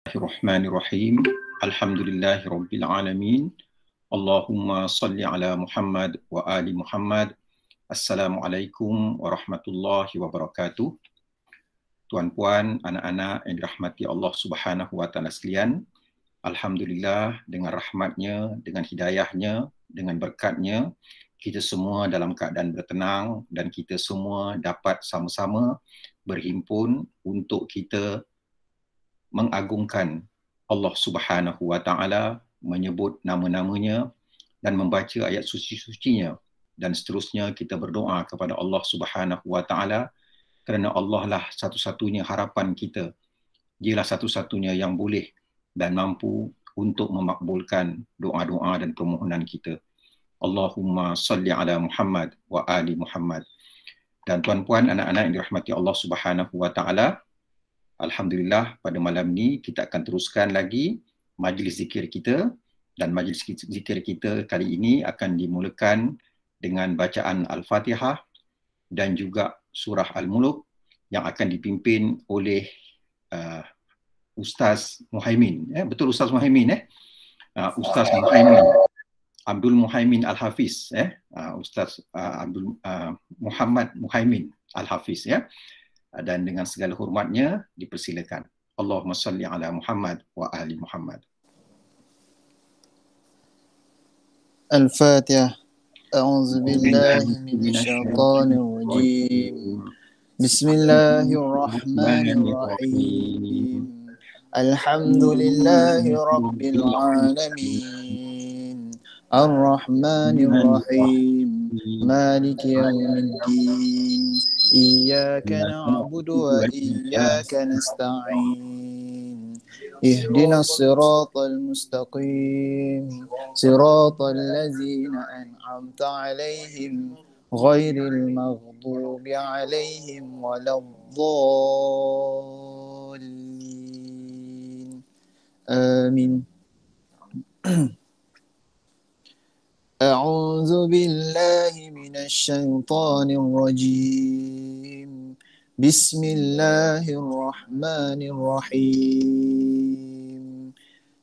Bismillahirrahmanirrahim. Alhamdulillahirabbil alamin. Allahumma salli ala Muhammad wa ali Muhammad. Assalamualaikum warahmatullahi wabarakatuh. Tuan-puan, anak-anak yang dirahmati Allah Subhanahu wa taala sekalian, alhamdulillah dengan rahmatnya, dengan hidayahnya, dengan berkatnya, kita semua dalam keadaan bertenang dan kita semua dapat sama-sama berhimpun untuk kita mengagungkan Allah Subhanahu wa taala, menyebut nama-namanya dan membaca ayat suci-sucinya, dan seterusnya kita berdoa kepada Allah Subhanahu wa taala kerana Allah lah satu-satunya harapan kita. Dialah satu-satunya yang boleh dan mampu untuk memakbulkan doa-doa dan permohonan kita. Allahumma salli ala Muhammad wa ali Muhammad. Dan tuan-puan, anak-anak yang dirahmati Allah Subhanahu wa taala, alhamdulillah pada malam ni kita akan teruskan lagi majlis zikir kita, dan majlis zikir kita kali ini akan dimulakan dengan bacaan Al-Fatihah dan juga surah Al-Mulk yang akan dipimpin oleh Ustaz Muhaimin. Betul Ustaz Muhaimin? Ustaz Muhaimin, Abdul Muhaimin Al-Hafiz. Ustaz Abdul Muhammad Muhaimin Al-Hafiz. Dan dengan segala hormatnya dipersilakan. Allahumma salli ala Muhammad wa ali Muhammad. Al-Fatihah. A'udzu billahi minasyaitonir rajim. Bismillahirrahmanirrahim. Alhamdulillahi rabbil alamin. Ar-Rahmanir Rahim. Maliki yaumiddin. Iyyaka na'budu wa iyyaka nasta'in. Ihdinas siratal mustaqim. Siratal ladzina an'amta 'alaihim ghairil maghdubi 'alaihim waladdallin. Amin. أعوذ بالله من الشيطان الرجيم. بسم الله الرحمن الرحيم.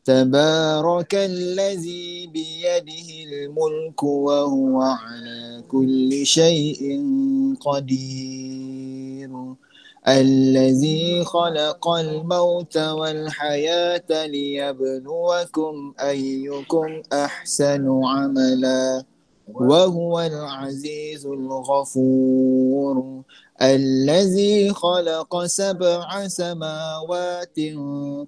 تبارك الذي بيده الملك وهو على كل شيء قدير. الذي خلق الموت والحياة ليبلوكم أيكم أحسن عملا وهو العزيز الغفور. الذي خلق 7 سماوات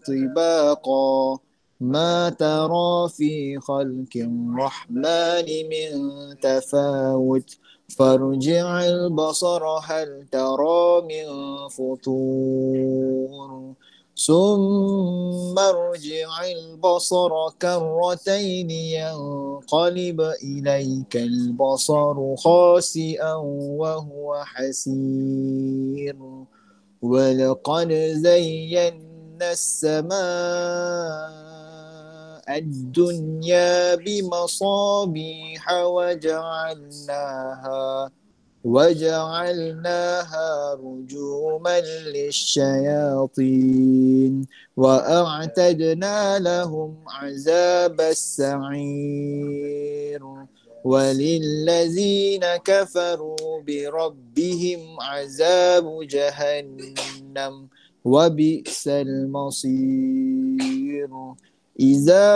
طباقا ما ترى في خلق الرحمن من تفاوت فارجع البصر هل ترى من فطور ثم ارجع البصر كرتين ينقلب إليك البصر خاسئا وهو حسير. ولقد زينا السماء الدنيا بمصابيح وجعلناها رجوما للشياطين وأعتدنا لهم عذاب السعير. وللذين كفروا بربهم عذاب جهنم وبئس المصير. إذا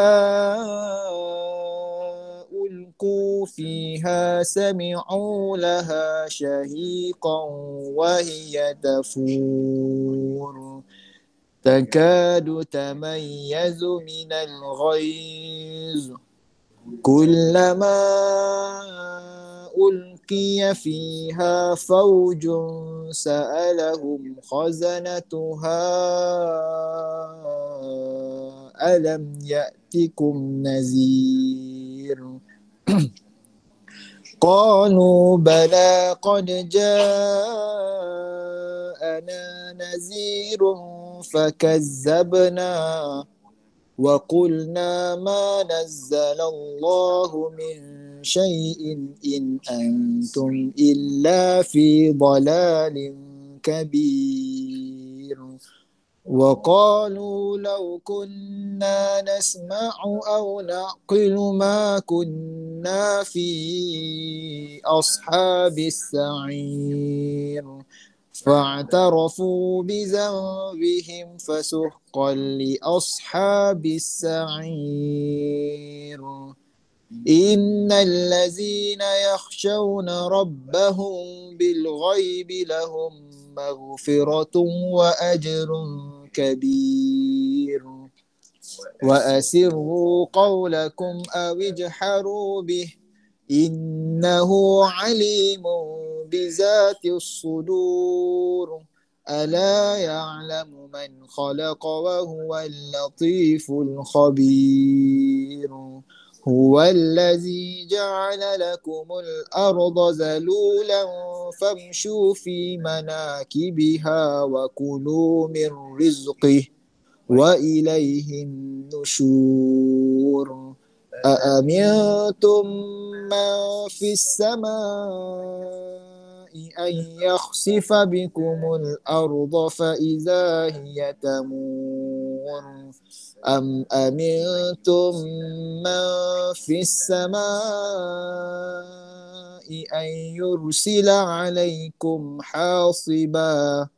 ألقوا فيها سمعوا لها شهيقا وهي تفور تكاد تميز من الغيظ كلما ألقي فيها فوج سألهم خزنتها ألم يأتكم نذير. قالوا بلى قد جاءنا نذير فكذبنا وقلنا ما نزل الله من شيء إن أنتم إلا في ضلال كبير. وقالوا لو كنا نسمع أو نعقل ما كنا في أصحاب السعير فاعترفوا بذنبهم فسحقا لأصحاب السعير إن الذين يخشون ربهم بالغيب لهم مغفرة وأجر كبير وأسروا قولكم أو اجحروا به إنه عليم بذات الصدور ألا يعلم من خلق وهو اللطيف الخبير هو الذي جعل لكم الأرض ذلولا فامشوا في مناكبها وكلوا من رزقه وإليه النشور أأمنتم من في السماء أن يخسف بكم الأرض فإذا هي تمور أم أمنتم من في السماء أن يرسل عليكم حاصبا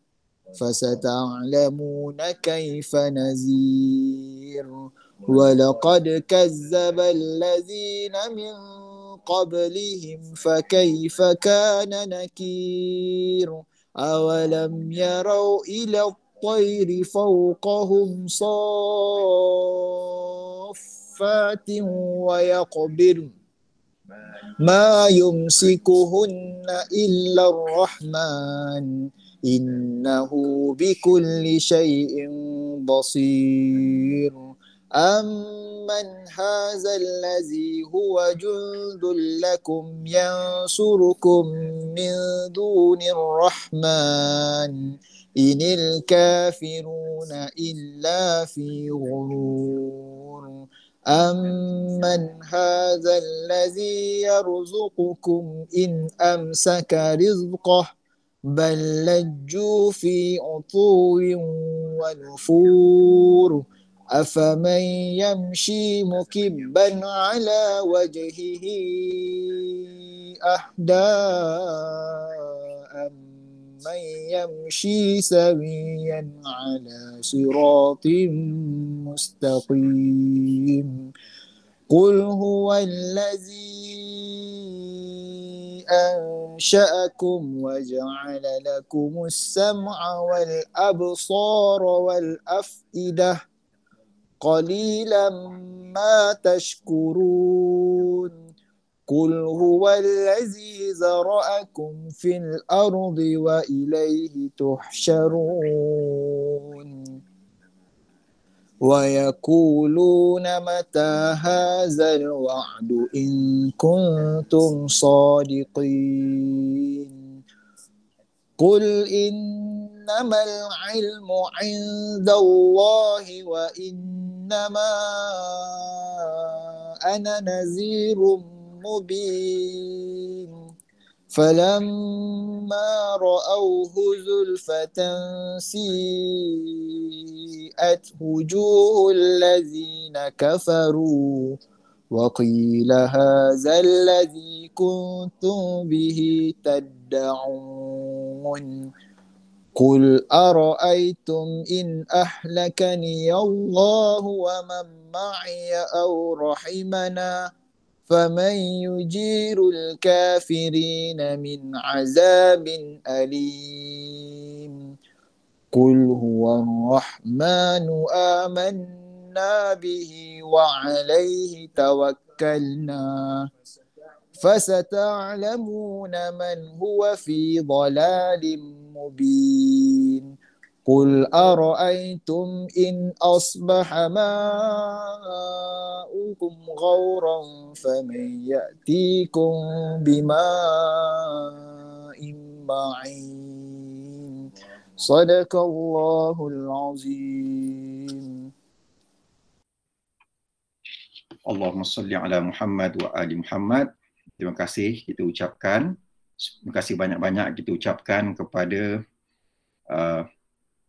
فستعلمون كيف نذير ولقد كذب الذين من قبلهم فكيف كان نكير أولم يروا إلى الطير فوقهم صافات ويقبضن ما يمسكهن إلا الرحمن إنه بكل شيء بصير أمن هذا الذي هو جند لكم ينصركم من دون الرحمن إن الكافرون إلا في غرور أمن هذا الذي يرزقكم إن أمسك رزقه بل لجوا في عتو ونفور أفمن يمشي مكبا على وجهه أهدى من يمشي سويا على صراط مستقيم قل هو الذي أنشأكم وجعل لكم السمع والأبصار والأفئدة قليلا ما تشكرون قل هو الذي ذرأكم في الأرض وإليه تحشرون ويقولون متى هذا الوعد إن كنتم صادقين قل إنما العلم عند الله وإنما أنا نذير مبين فلما رأوه زلفة سيئت وجوه الذين كفروا وقيل هذا الذي كنتم به تدعون قل أرأيتم إن أهلكني الله ومن معي أو رحمنا فمن يجير الكافرين من عذاب أليم قل هو الرحمن آمنا به وعليه توكلنا فستعلمون من هو في ضلال مبين قل أرأيتم إن أصبح ماؤكم غورا فمن يأتيكم بماء معين صدق الله العظيم. Allahumma salli ala Muhammad wa ali Muhammad. Terima kasih kita ucapkan, terima kasih banyak-banyak kita ucapkan kepada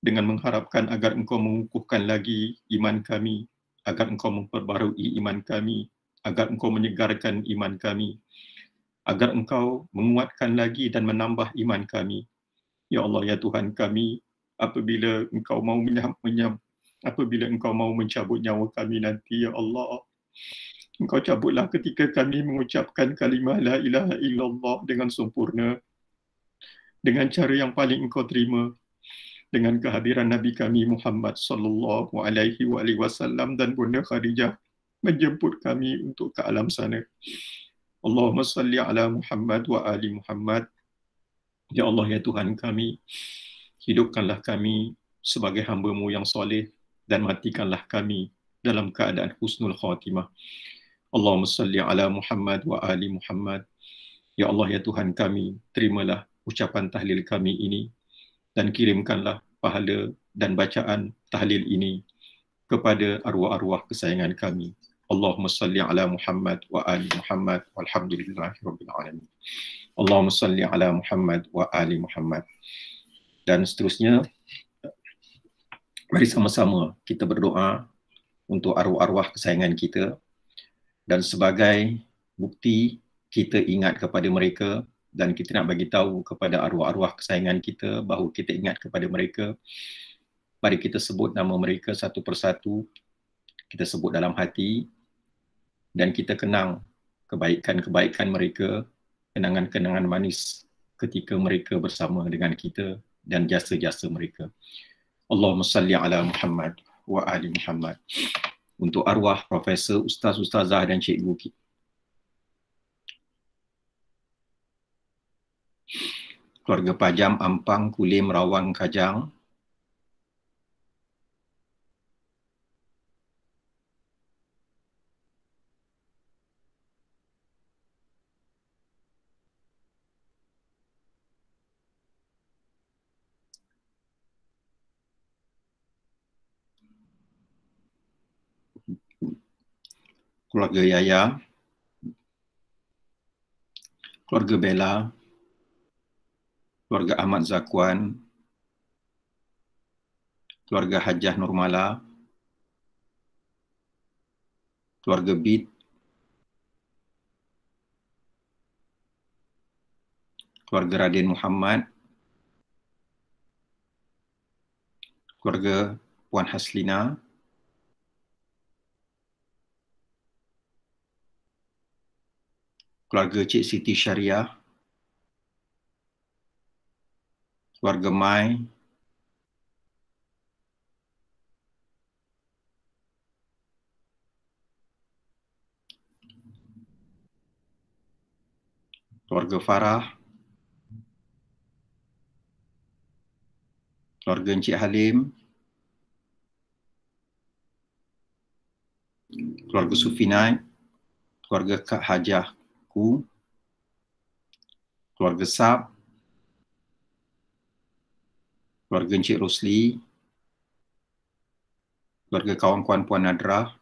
dengan mengharapkan agar Engkau mengukuhkan lagi iman kami, agar Engkau memperbarui iman kami, agar Engkau menyegarkan iman kami, agar Engkau menguatkan lagi dan menambah iman kami. Ya Allah, ya Tuhan kami, apabila Engkau mau apabila Engkau mau mencabut nyawa kami nanti, ya Allah, Engkau cabutlah ketika kami mengucapkan kalimah la ilaha illallah dengan sempurna, dengan cara yang paling Engkau terima, dengan kehadiran Nabi kami Muhammad sallallahu alaihi wasallam dan Bunda Khadijah menjemput kami untuk ke alam sana. Allahumma salli ala Muhammad wa ali Muhammad. Ya Allah, ya Tuhan kami, hidupkanlah kami sebagai hamba-Mu yang soleh dan matikanlah kami dalam keadaan husnul khatimah. Allahumma salli ala Muhammad wa ali Muhammad. Ya Allah, ya Tuhan kami, terimalah ucapan tahlil kami ini dan kirimkanlah pahala dan bacaan tahlil ini kepada arwah-arwah kesayangan kami. Allahumma salli ala Muhammad wa ali Muhammad walhamdulillahi rabbil alamin. Allahumma salli ala Muhammad wa ali Muhammad. Dan seterusnya, mari sama-sama kita berdoa untuk arwah-arwah kesayangan kita, dan sebagai bukti kita ingat kepada mereka dan kita nak bagi tahu kepada arwah-arwah kesayangan kita bahawa kita ingat kepada mereka, mari kita sebut nama mereka satu persatu, kita sebut dalam hati dan kita kenang kebaikan-kebaikan mereka, kenangan-kenangan manis ketika mereka bersama dengan kita dan jasa-jasa mereka. Allahumma salli ala Muhammad wa ali Muhammad. Untuk arwah Profesor, Ustaz, Ustazah dan Cikgu kita, keluarga Pajam, Ampang, Kulim, Rawang, Kajang, keluarga Yaya, keluarga Bella, keluarga Ahmad Zakwan, keluarga Hajah Nurmala, keluarga Bid, keluarga Raden Muhammad, keluarga Puan Haslina, keluarga Cik Siti Syariah, keluarga Mai, keluarga Farah, keluarga Encik Halim, keluarga Sufinai, keluarga Kak Hajahku, keluarga Sab, keluarga Encik Rosli, keluarga kawan-kawan Puan Nadrah,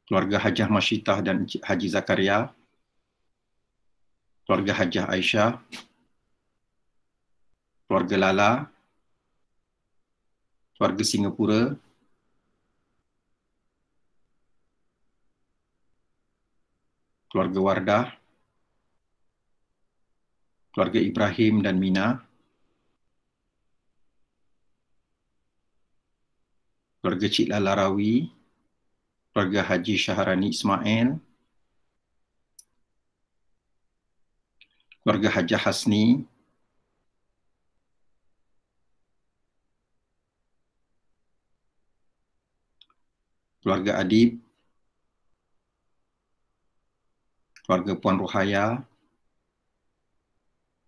keluarga Hajah Masyitah dan Encik Haji Zakaria, keluarga Hajah Aisyah, keluarga Lala, keluarga Singapura, keluarga Wardah, keluarga Ibrahim dan Mina, keluarga Cik Lala Rawi, keluarga Haji Syaharani Ismail, keluarga Hajah Hasni, keluarga Adib, keluarga Puan Rohaya,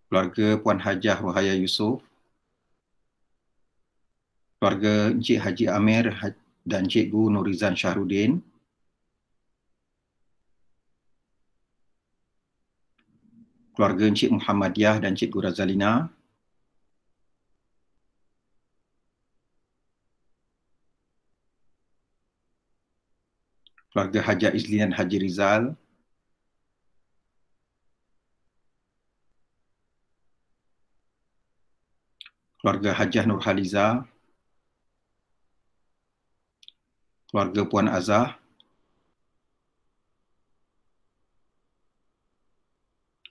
keluarga Puan Hajah Rohaya Yusof, keluarga Encik Haji Amir dan Cikgu Nurizan Syahrudin, keluarga Encik Muhammadiyah dan Cikgu Razalina, keluarga Hajah Izlin dan Haji Rizal, keluarga Hajah Nurhaliza, keluarga Puan Azah,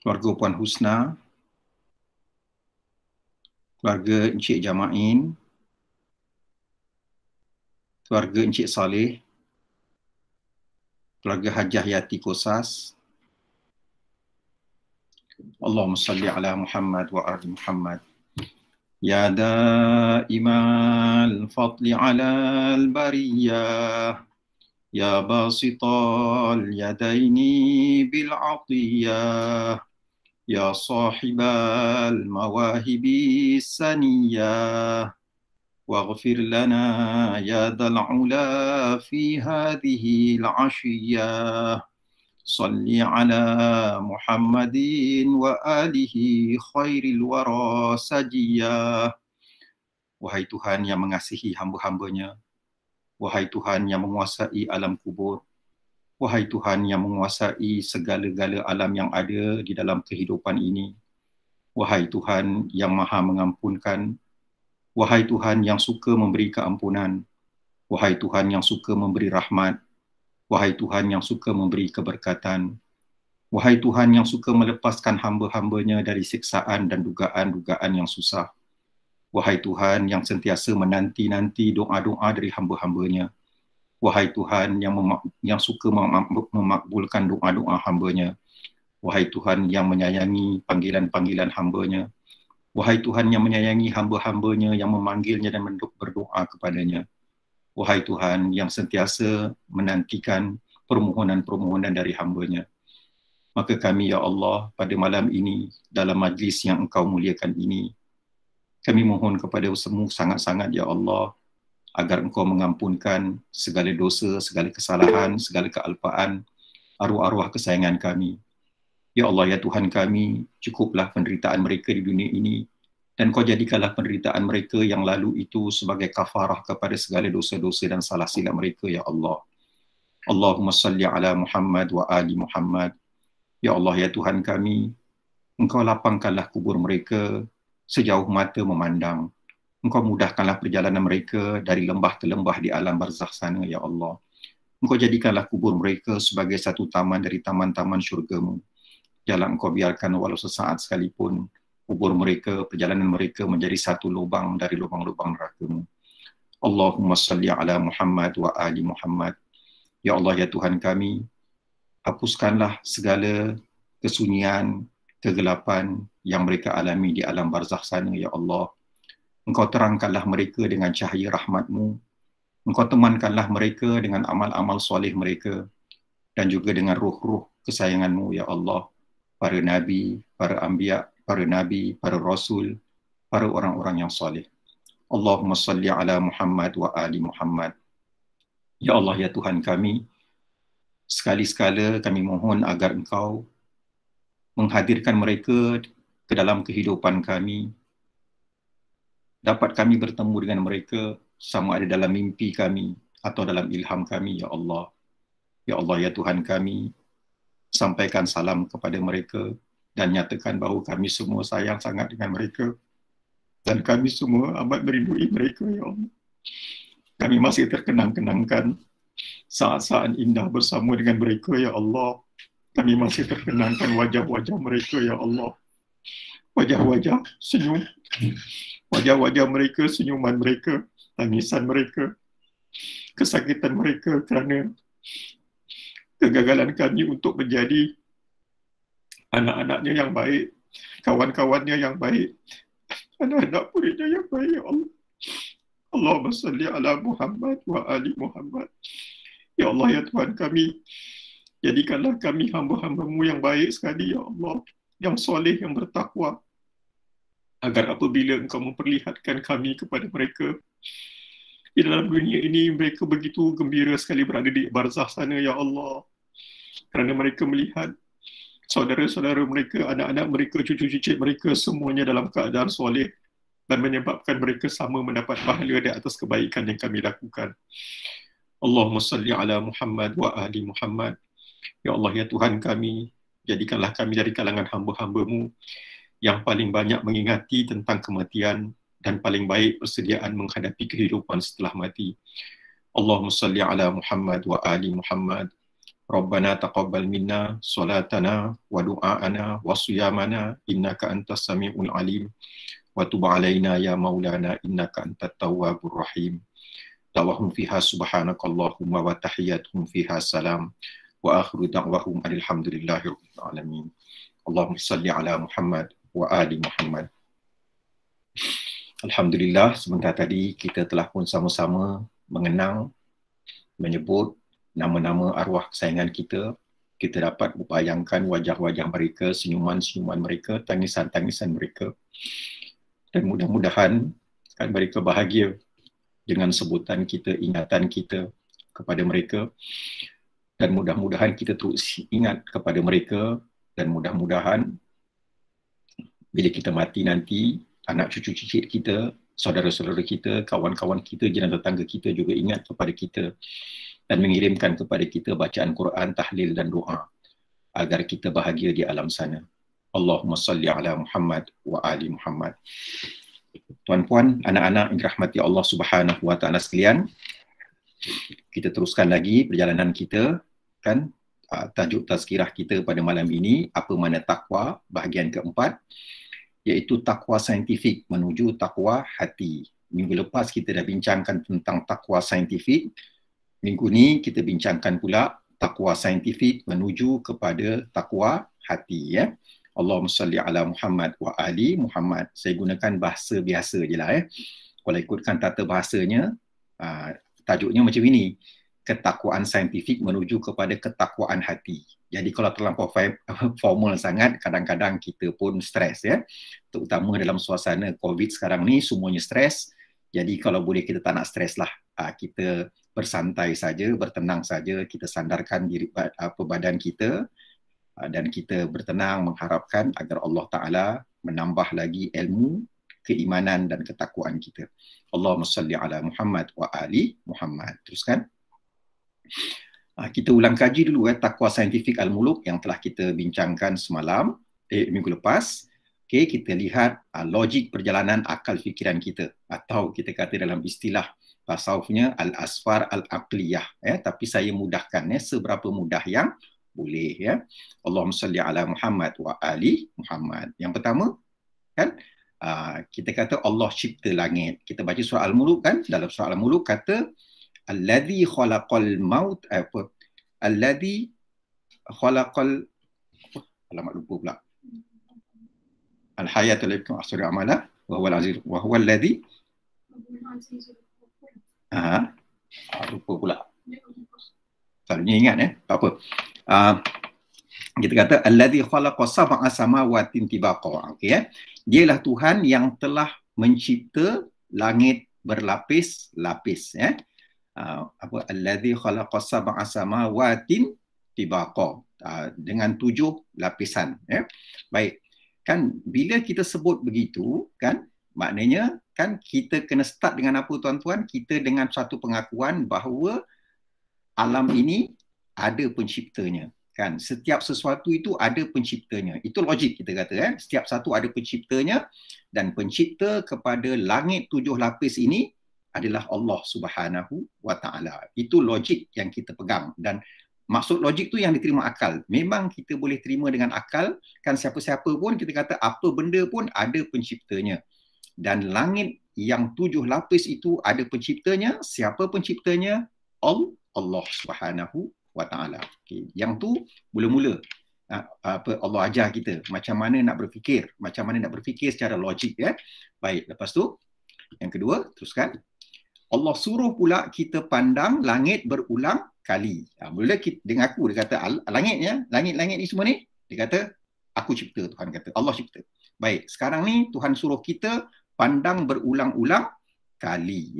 keluarga Puan Husna, keluarga Encik Jamain, keluarga Encik Saleh, keluarga Hajah Yati Kosas. Allahumma salli ala Muhammad wa ali Muhammad. Ya daimal fadli ala al-bariyah, ya basital yadaini bil atiyah, ya sahibal mawahibi saniyah, waghfir lana ya dhal ula fi hadhihi al-ashiyah. Salli ala Muhammadin wa alihi khairil wara sajiyah. Wahai Tuhan yang mengasihi hamba-hambanya, wahai Tuhan yang menguasai alam kubur, wahai Tuhan yang menguasai segala-gala alam yang ada di dalam kehidupan ini, wahai Tuhan yang maha mengampunkan, wahai Tuhan yang suka memberi keampunan, wahai Tuhan yang suka memberi rahmat, wahai Tuhan yang suka memberi keberkatan, wahai Tuhan yang suka melepaskan hamba-hambanya dari siksaan dan dugaan-dugaan yang susah, wahai Tuhan yang sentiasa menanti-nanti doa-doa dari hamba-hambanya, wahai Tuhan yang suka memakbulkan doa-doa hambanya, wahai Tuhan yang menyayangi panggilan-panggilan hambanya, wahai Tuhan yang menyayangi hamba-hambanya yang memanggilnya dan berdoa kepadanya, wahai Tuhan yang sentiasa menantikan permohonan-permohonan dari hamba-Nya. Maka kami, ya Allah, pada malam ini, dalam majlis yang Engkau muliakan ini, kami mohon kepada semua sangat-sangat, ya Allah, agar Engkau mengampunkan segala dosa, segala kesalahan, segala kealpaan, arwah-arwah kesayangan kami. Ya Allah, ya Tuhan kami, cukuplah penderitaan mereka di dunia ini, dan Kau jadikanlah penderitaan mereka yang lalu itu sebagai kafarah kepada segala dosa-dosa dan salah silap mereka, ya Allah. Allahumma salli ala Muhammad wa ali Muhammad. Ya Allah, ya Tuhan kami, Engkau lapangkanlah kubur mereka sejauh mata memandang. Engkau mudahkanlah perjalanan mereka dari lembah ke lembah di alam barzakh sana, ya Allah. Engkau jadikanlah kubur mereka sebagai satu taman dari taman-taman syurga-Mu. Janganlah Engkau biarkan walau sesaat sekalipun kubur mereka, perjalanan mereka menjadi satu lubang dari lubang-lubang neraka-Mu. Allahumma salli ala Muhammad wa ali Muhammad. Ya Allah, ya Tuhan kami, hapuskanlah segala kesunyian, kegelapan yang mereka alami di alam barzakh sana, ya Allah. Engkau terangkanlah mereka dengan cahaya rahmat-Mu. Engkau temankanlah mereka dengan amal-amal soleh mereka dan juga dengan ruh-ruh kesayangan-Mu, ya Allah. Para nabi, para anbiya, para nabi, para rasul, para orang-orang yang soleh. Allahumma salli ala Muhammad wa ali Muhammad. Ya Allah, ya Tuhan kami, sekali-sekala kami mohon agar Engkau menghadirkan mereka ke dalam kehidupan kami, dapat kami bertemu dengan mereka sama ada dalam mimpi kami atau dalam ilham kami, ya Allah. Ya Allah, ya Tuhan kami, sampaikan salam kepada mereka dan nyatakan bahawa kami semua sayang sangat dengan mereka dan kami semua amat merindui mereka, ya Allah. Kami masih terkenang-kenangkan saat-saat indah bersama dengan mereka, ya Allah. Kami masih terkenangkan wajah-wajah mereka, ya Allah. Wajah-wajah senyum, wajah-wajah mereka, senyuman mereka, tangisan mereka, kesakitan mereka kerana kegagalan kami untuk menjadi anak-anaknya yang baik, kawan-kawannya yang baik, anak-anak muridnya yang baik, ya Allah. Allahumma salli ala Muhammad wa ali Muhammad. Ya Allah, ya Tuhan kami, jadikanlah kami hamba-hamba-Mu yang baik sekali, ya Allah, yang soleh, yang bertakwa, agar apabila Engkau memperlihatkan kami kepada mereka di dalam dunia ini, mereka begitu gembira sekali berada di barzakh sana, ya Allah, kerana mereka melihat saudara-saudara mereka, anak-anak mereka, cucu-cucu mereka semuanya dalam keadaan soleh dan menyebabkan mereka sama mendapat pahala di atas kebaikan yang kami lakukan. Allahumma salli ala Muhammad wa ali Muhammad. Ya Allah, ya Tuhan kami, jadikanlah kami dari kalangan hamba-hamba-Mu yang paling banyak mengingati tentang kematian dan paling baik persediaan menghadapi kehidupan setelah mati. Allahumma salli ala Muhammad wa ali Muhammad. Rabbana taqabbal minna salatana wa du'aana wa siyamana innaka antas sami'ul alim wa tub alaina ya maulana innaka antat tawwabur rahim. Da'wahum fiha subhanakallahumma wa tahiyyatuhum fiha salam wa akhiru da'wahum alhamdulillahi rabbil alamin. Allahumma salli ala Muhammad wa ali Muhammad. Alhamdulillah, sebentar tadi kita telah pun sama-sama mengenang, menyebut nama-nama arwah kesayangan kita. Kita dapat membayangkan wajah-wajah mereka, senyuman-senyuman mereka, tangisan-tangisan mereka. Dan mudah-mudahan kan mereka bahagia dengan sebutan kita, ingatan kita kepada mereka. Dan mudah-mudahan kita terus ingat kepada mereka. Dan mudah-mudahan bila kita mati nanti, anak cucu cicit kita, saudara-saudara kita, kawan-kawan kita, jiran tetangga kita juga ingat kepada kita dan mengirimkan kepada kita bacaan Quran, tahlil dan doa agar kita bahagia di alam sana. Allahumma salli ala Muhammad wa ali Muhammad. Tuan-puan, anak-anak yang dirahmati Allah Subhanahu wa taala sekalian, kita teruskan lagi perjalanan kita kan. Tajuk tazkirah kita pada malam ini, apa makna takwa, bahagian keempat, iaitu takwa saintifik menuju takwa hati. Minggu lepas kita dah bincangkan tentang takwa saintifik. Minggu ni kita bincangkan pula takwa saintifik menuju kepada takwa hati. Ya. Allahumma salli ala Muhammad wa ali Muhammad. Saya gunakan bahasa biasa je lah. Kalau ikutkan tata bahasanya, tajuknya macam ini. Ketakwaan saintifik menuju kepada ketakwaan hati. Jadi kalau terlampau formal sangat, kadang-kadang kita pun stres ya. Terutama dalam suasana COVID sekarang ni, semuanya stres. Jadi kalau boleh kita tak nak stres lah. Kita bersantai saja, bertenang saja, kita sandarkan diri badan kita dan kita bertenang mengharapkan agar Allah Ta'ala menambah lagi ilmu, keimanan dan ketakwaan kita. Allahumma salli ala Muhammad wa ali Muhammad. Teruskan. Kita ulang kaji dulu takwa saintifik Al-Muluk yang telah kita bincangkan semalam, minggu lepas. Okay, kita lihat logik perjalanan akal fikiran kita, atau kita kata dalam istilah tasawufnya al-asfar al-aqliyah, tapi saya mudahkan seberapa mudah yang boleh ya. Allahumma salli ala Muhammad wa ali Muhammad. Yang pertama kan, kita kata Allah cipta langit. Kita baca surah Al-Muluk kan, dalam surah Al-Muluk kata alladhi khalaqal maut alladhi khalaqal alamat lupa pula al-hayatul lakum asri amala wa huwal aziz wa huwal ladhi lupa pula. Selalunya ingat tak apa. Kita kata alladhi khalaqa sab'a samawatin tibaqa. Okey Dialah Tuhan yang telah mencipta langit berlapis-lapis alladzi khalaqa sab'a samawatin tibaqa, dengan 7 lapisan Baik, kan bila kita sebut begitu kan, maknanya kan kita kena start dengan apa tuan-tuan? Kita dengan satu pengakuan bahawa alam ini ada penciptanya kan. Setiap sesuatu itu ada penciptanya. Itu logik kita kata setiap satu ada penciptanya, dan pencipta kepada langit 7 lapis ini adalah Allah Subhanahu wa taala. Itu logik yang kita pegang, dan maksud logik tu yang diterima akal. Memang kita boleh terima dengan akal kan, siapa-siapa pun kita kata apa benda pun ada penciptanya. Dan langit yang 7 lapis itu ada penciptanya. Siapa penciptanya? Allah Subhanahu wa taala. Okay. Yang tu mula-mula Allah ajar kita macam mana nak berfikir, secara logik Baik, lepas tu yang kedua, teruskan. Allah suruh pula kita pandang langit berulang kali. Mula kita dengan aku dia kata langit-langit ni semua ni, dia kata aku cipta, Tuhan kata, Allah cipta. Baik, sekarang ni Tuhan suruh kita pandang berulang-ulang kali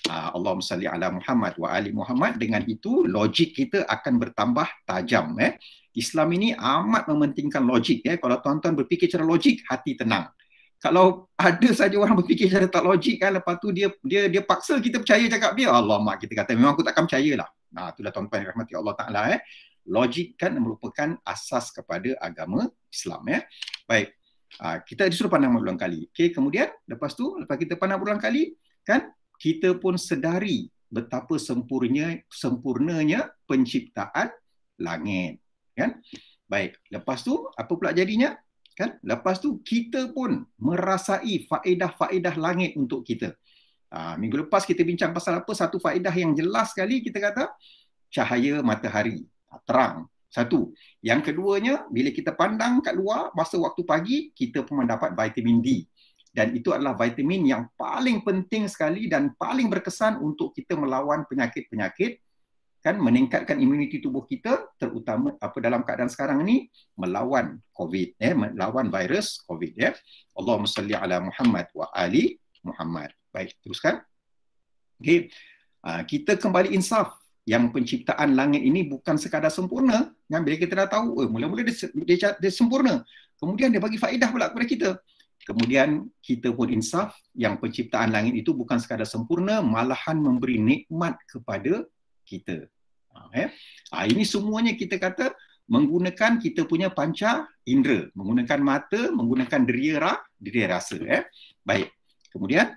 Allahumma salli ala Muhammad wa ali Muhammad. Dengan itu logik kita akan bertambah tajam Islam ini amat mementingkan logik Kalau tuan-tuan berfikir secara logik, hati tenang. Kalau ada saja orang berfikir secara tak logik lepas tu dia paksa kita percaya cakap dia, alamak, kita kata memang aku takkan percayalah. Itulah tuan-tuan yang rahmati Allah Ta'ala Logik kan merupakan asas kepada agama Islam Baik. Kita disuruh pandang berulang kali. Okey, kemudian lepas kita pandang berulang kali, kan kita pun sedari betapa sempurnanya penciptaan langit, kan? Baik, lepas tu apa pula jadinya? Kan? Lepas tu kita pun merasai faedah-faedah langit untuk kita. Minggu lepas kita bincang pasal apa? Satu faedah yang jelas sekali kita kata cahaya matahari, terang. Satu. Yang keduanya, bila kita pandang kat luar masa waktu pagi, kita pun mendapat vitamin D. Dan itu adalah vitamin yang paling penting sekali dan paling berkesan untuk kita melawan penyakit-penyakit, kan, meningkatkan imuniti tubuh kita, terutama dalam keadaan sekarang ni melawan COVID, melawan virus COVID, ya. Allahumma salli ala Muhammad wa ali Muhammad. Baik, teruskan. Okey. Kita kembali insaf yang penciptaan langit ini bukan sekadar sempurna. Kan, bila kita dah tahu, mula-mula dia sempurna. Kemudian dia bagi faedah pula kepada kita. Kemudian kita pun insaf yang penciptaan langit itu bukan sekadar sempurna, malahan memberi nikmat kepada kita. Ini semuanya kita kata menggunakan kita punya panca indera, menggunakan mata, menggunakan deria rasa. Baik. Kemudian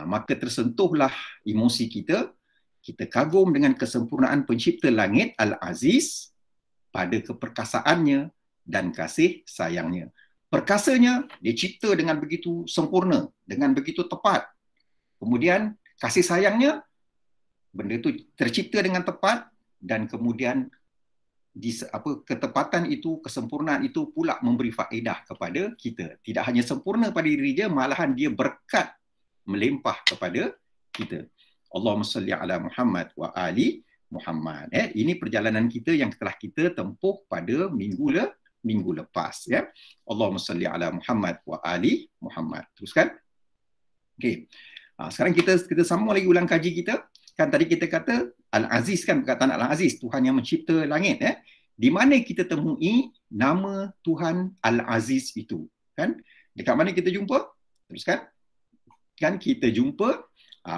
maka tersentuhlah emosi kita. Kita kagum dengan kesempurnaan pencipta langit Al-Aziz pada keperkasaannya dan kasih sayangnya. Perkasanya, dia cipta dengan begitu sempurna, dengan begitu tepat. Kemudian kasih sayangnya, benda itu tercipta dengan tepat, dan kemudian ketepatan itu, kesempurnaan itu pula memberi faedah kepada kita. Tidak hanya sempurna pada diri dia, malahan dia berkat melimpah kepada kita. Allahumma salli ala Muhammad wa ali Muhammad. Ini perjalanan kita yang telah kita tempuh pada minggu lepas, ya. Allahumma salli ala Muhammad wa ali Muhammad. Teruskan. Okey. Sekarang kita sambung lagi ulang kaji kita. Kan tadi kita kata Al-Aziz, kan, perkataan Al-Aziz, Tuhan yang mencipta langit, ya. Di mana kita temui nama Tuhan Al-Aziz itu? Kan? Dekat mana kita jumpa? Teruskan. Kan kita jumpa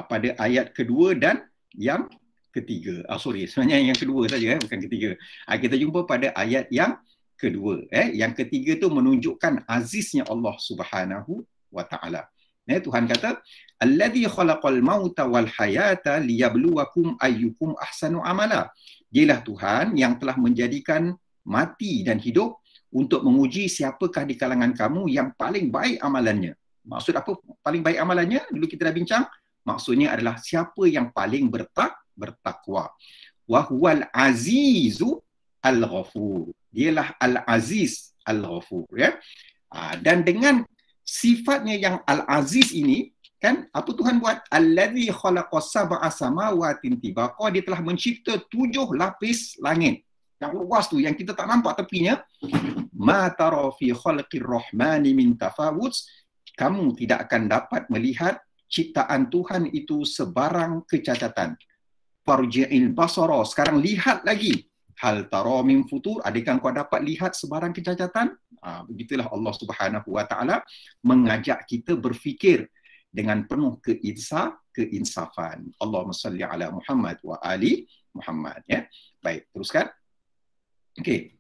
pada ayat kedua dan yang ketiga. Sebenarnya yang kedua saja, bukan ketiga. Kita jumpa pada ayat yang kedua. Yang ketiga tu menunjukkan aziznya Allah Subhanahu wa taala. Tuhan kata, "Allazi khalaqal mauta wal hayata liyabluwakum ayyukum ahsanu amala." Dialah Tuhan yang telah menjadikan mati dan hidup untuk menguji siapakah di kalangan kamu yang paling baik amalannya. Maksud apa paling baik amalannya? Dulu kita dah bincang. Maksudnya adalah siapa yang paling bertakwa. Wa huwal azizu al-ghafur. Dialah al-aziz al-ghafur, ya. Dan dengan sifatnya yang al-aziz ini, kan, apa Tuhan buat? Allazi khalaqa sab'a samawatin tibaqa. Dia telah mencipta 7 lapis langit. Yang luas tu, yang kita tak nampak tepinya. Ma tara fi khalqir rahmani min tafawut. Kamu tidak akan dapat melihat ciptaan Tuhan itu sebarang kecacatan. Farji'il basara, sekarang lihat lagi. Hal tara min futur, adakah kau dapat lihat sebarang kecacatan? Begitulah Allah Subhanahu wa taala mengajak kita berfikir dengan penuh keinsafan. Allahumma salli ala Muhammad wa ali Muhammad, ya. Baik, teruskan. Okey.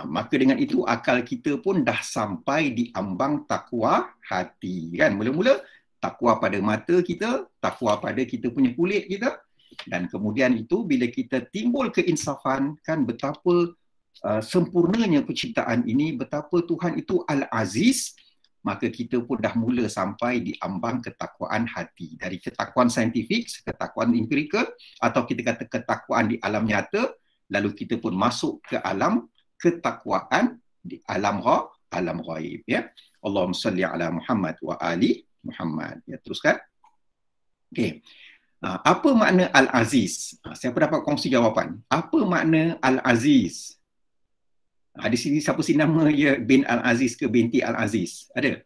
Maka dengan itu akal kita pun dah sampai di ambang takwa hati, kan. Mula-mula takwa pada mata kita, takwa pada kita punya kulit kita, dan kemudian itu bila kita timbul keinsafan, kan, betapa sempurnanya penciptaan ini, betapa Tuhan itu Al-Aziz, maka kita pun dah mula sampai di ambang ketakwaan hati. Dari ketakwaan saintifik, ketakwaan empirikal, atau kita kata ketakwaan di alam nyata, lalu kita pun masuk ke alam ketakwaan di alam ghaib, ya. Allahumma salli ala Muhammad wa ali Muhammad. Ya, teruskan. Okey. Apa makna Al-Aziz? Siapa dapat kongsi jawapan? Apa makna Al-Aziz? Di sini siapa sini nama dia bin Al-Aziz ke binti Al-Aziz? Ada?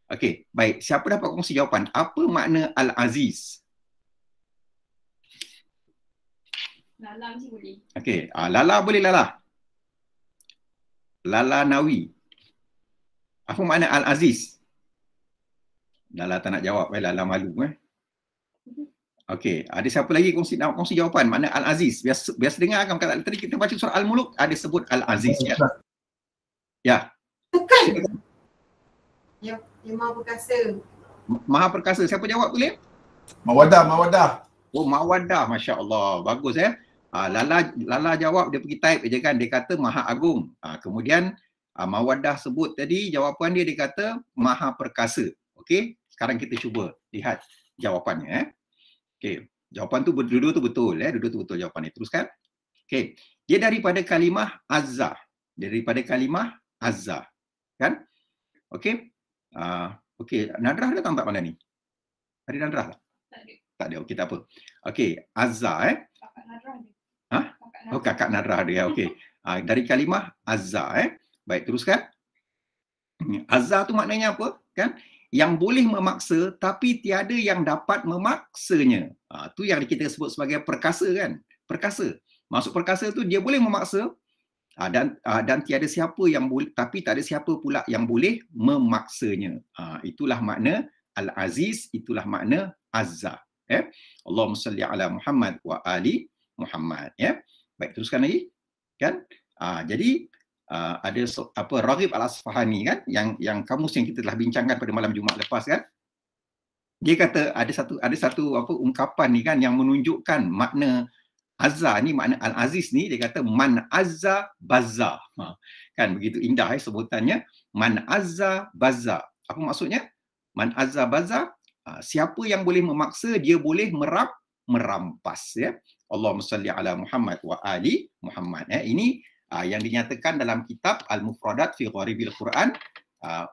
Okey, baik. Siapa dapat kongsi jawapan? Apa makna Al-Aziz? Lala mesti boleh. Okey, Lala boleh Lala. Lala Nawi. Apa makna Al-Aziz? Lala tak nak jawab, Lala malu. Okey, ada siapa lagi kongsi jawapan makna Al-Aziz? Biasa dengar kan, tadi kita baca surah Al-Muluk ada sebut Al-Aziz, ya. Ya. Bukan. Yang Maha Perkasa. Maha Perkasa. Siapa jawab boleh? Mawadah. Oh, Mawadah. Masya Allah. Bagus ya. Lala jawab, dia pergi type je kan. Dia kata Maha Agung. Kemudian Mawadah sebut tadi, jawapan dia kata Maha Perkasa. Okey, sekarang kita cuba lihat jawapannya. Okey, jawapan tu dua-dua tu betul ya. Dua-dua tu betul jawapan ni. Teruskan. Okey, dia daripada kalimah azza. Kan? Okey. Okey, Nadrah datang tak malam ni? Ada Nadrah tak? Tak ada. Okey, tak apa. Okey, azza Kakak Nadrah ada. Ha? Oh, kakak Nadrah dia. Okey. Dari kalimah azza Baik, teruskan. Azza tu maknanya apa? Kan? Yang boleh memaksa tapi tiada yang dapat memaksanya. Tu yang kita sebut sebagai perkasa kan? Perkasa. Maksud perkasa tu dia boleh memaksa dan tiada siapa yang boleh, tapi tak ada siapa pula yang boleh memaksanya. Itulah makna Al-Aziz, itulah makna Azza. Allahumma salli ala Muhammad wa ali Muhammad. Baik, teruskan lagi. Kan? Jadi ada Raghib Al-Asfahani kan, yang kamus yang kita telah bincangkan pada malam Jumaat lepas kan. Dia kata ada satu ungkapan ni kan yang menunjukkan makna Azza ni, makna Al-Aziz ni. Dia kata man azza bazza. Kan begitu indah sebutannya, man azza bazza. Apa maksudnya? Man azza bazza, siapa yang boleh memaksa dia boleh merampas ya. Allahumma salli ala Muhammad wa ali Muhammad. Ini yang dinyatakan dalam kitab Al-Mufradat fi Gharibil Quran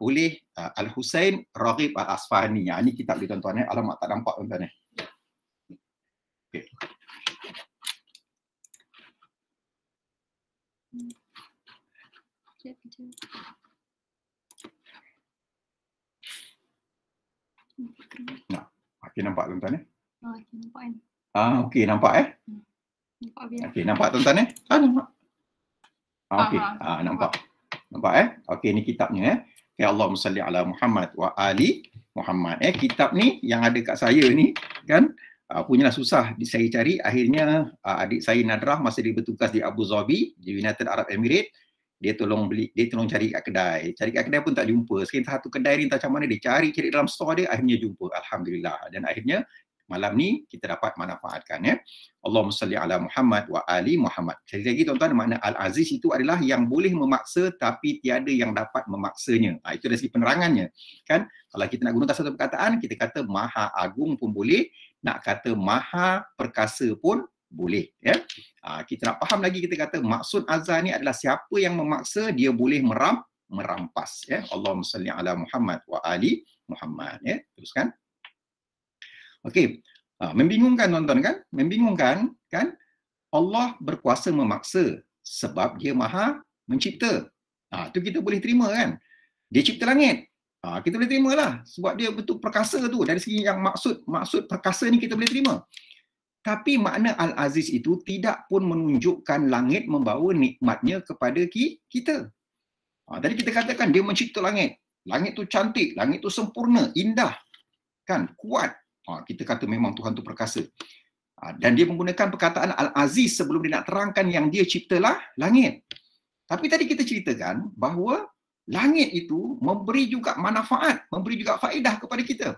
oleh Al-Husain Raghib Al-Asfahani. Ini kitab dia tuan-tuan. Alamak, tak nampak tuan-tuan. Okay. Okey, nampak tuan-tuan Nampak kan? Okey, nampak Nampak biar. Okey, nampak tuan-tuan nampak. Okey, nampak. Nampak Okey, ni kitabnya Okay, Allahumma salli ala Muhammad wa ali Muhammad. Kitab ni yang ada kat saya ni kan, punyalah susah saya cari. Akhirnya adik saya Nadrah masa dia bertugas di Abu Dhabi, di United Arab Emirates, dia tolong cari kat kedai. Cari kat kedai pun tak jumpa. Satu kedai ni entah macam mana dia cari dalam store dia, akhirnya jumpa. Alhamdulillah. Dan akhirnya malam ni kita dapat manfaatkan Allahumma salli ala Muhammad wa ali Muhammad. Sekali lagi tuan-tuan, makna Al-Aziz itu adalah yang boleh memaksa tapi tiada yang dapat memaksanya. Itu dari segi penerangannya. Kan? Kalau kita nak gunakan satu perkataan, kita kata Maha Agung pun boleh, nak kata Maha Perkasa pun boleh. Kita nak faham lagi, kita kata maksud azza ni adalah siapa yang memaksa dia boleh merampas. Allahumma salli ala Muhammad wa ali Muhammad. Teruskan. Okey, membingungkan tuan-tuan kan? Membingungkan kan? Allah berkuasa memaksa sebab dia Maha Mencipta. Tu kita boleh terima kan? Dia cipta langit. Kita boleh terima lah sebab dia betul perkasa tu. Dari segi yang maksud perkasa ni kita boleh terima. Tapi makna Al-Aziz itu tidak pun menunjukkan langit membawa nikmatnya kepada kita. Tadi kita katakan dia mencipta langit. Langit tu cantik, langit tu sempurna, indah. Kan? Kuat. Kita kata memang Tuhan tu perkasa. Dan dia menggunakan perkataan Al-Aziz sebelum dia nak terangkan yang dia ciptalah langit. Tapi tadi kita ceritakan bahawa langit itu memberi juga manfaat, memberi juga faedah kepada kita.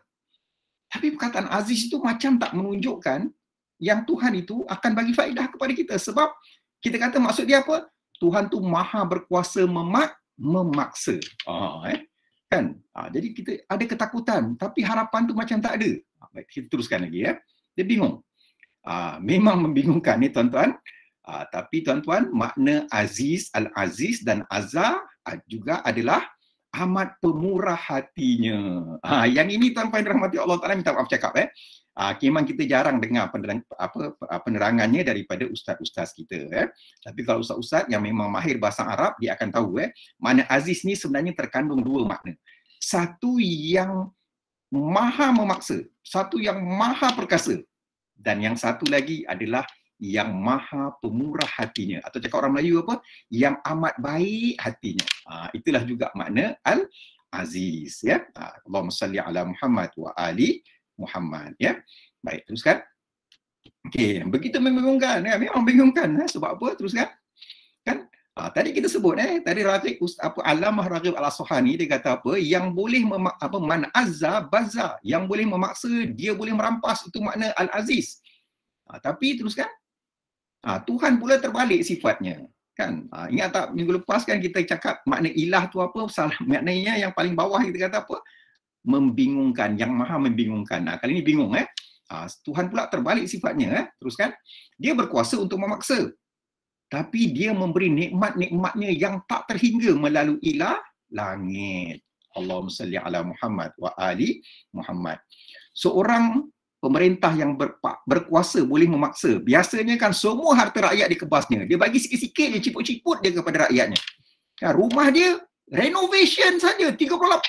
Tapi perkataan Aziz itu macam tak menunjukkan yang Tuhan itu akan bagi faedah kepada kita. Sebab kita kata maksud dia apa? Tuhan tu Maha berkuasa memaksa. Kan? Jadi kita ada ketakutan tapi harapan tu macam tak ada. Baik, kita teruskan lagi Dia bingung. Memang membingungkan ni tuan-tuan. Tapi tuan-tuan, makna Aziz, Al-Aziz dan Azza juga adalah amat pemurah hatinya. Yang ini tuan-tuan dirahmati Allah Ta'ala, minta maaf cakap memang kita jarang dengar penerangannya daripada ustaz-ustaz kita. Tapi kalau ustaz-ustaz yang memang mahir bahasa Arab, dia akan tahu makna Aziz ni sebenarnya terkandung dua makna. Satu yang Maha memaksa, satu yang Maha perkasa, dan yang satu lagi adalah yang Maha pemurah hatinya, atau cakap orang Melayu apa? Yang amat baik hatinya. Itulah juga makna Al-Aziz Allahumma salli ala Muhammad wa ali Muhammad Baik, teruskan. Okey, begitu membingungkan memang bingungkan sebab apa? Teruskan. Kan? Tadi kita sebut tadi Allamah Raghib Al-Asfahani dia kata apa, yang boleh man azza bazza, yang boleh memaksa dia boleh merampas, itu makna Al-Aziz. Tapi teruskan Tuhan pula terbalik sifatnya, kan? Ingat tak minggu lepas kan kita cakap makna ilah tu apa? Maknanya yang paling bawah kita kata apa? Membingungkan, yang maha membingungkan. Kali ini bingung Tuhan pula terbalik sifatnya. Teruskan, dia berkuasa untuk memaksa, tapi dia memberi nikmat-nikmatnya yang tak terhingga melalui langit. Allahumma salli ala Muhammad wa ali Muhammad. Seorang pemerintah yang berkuasa boleh memaksa. Biasanya kan semua harta rakyat dikebasnya. Dia bagi sikit-sikit je, ciput-ciput dia kepada rakyatnya. Rumah dia renovation saja 38.5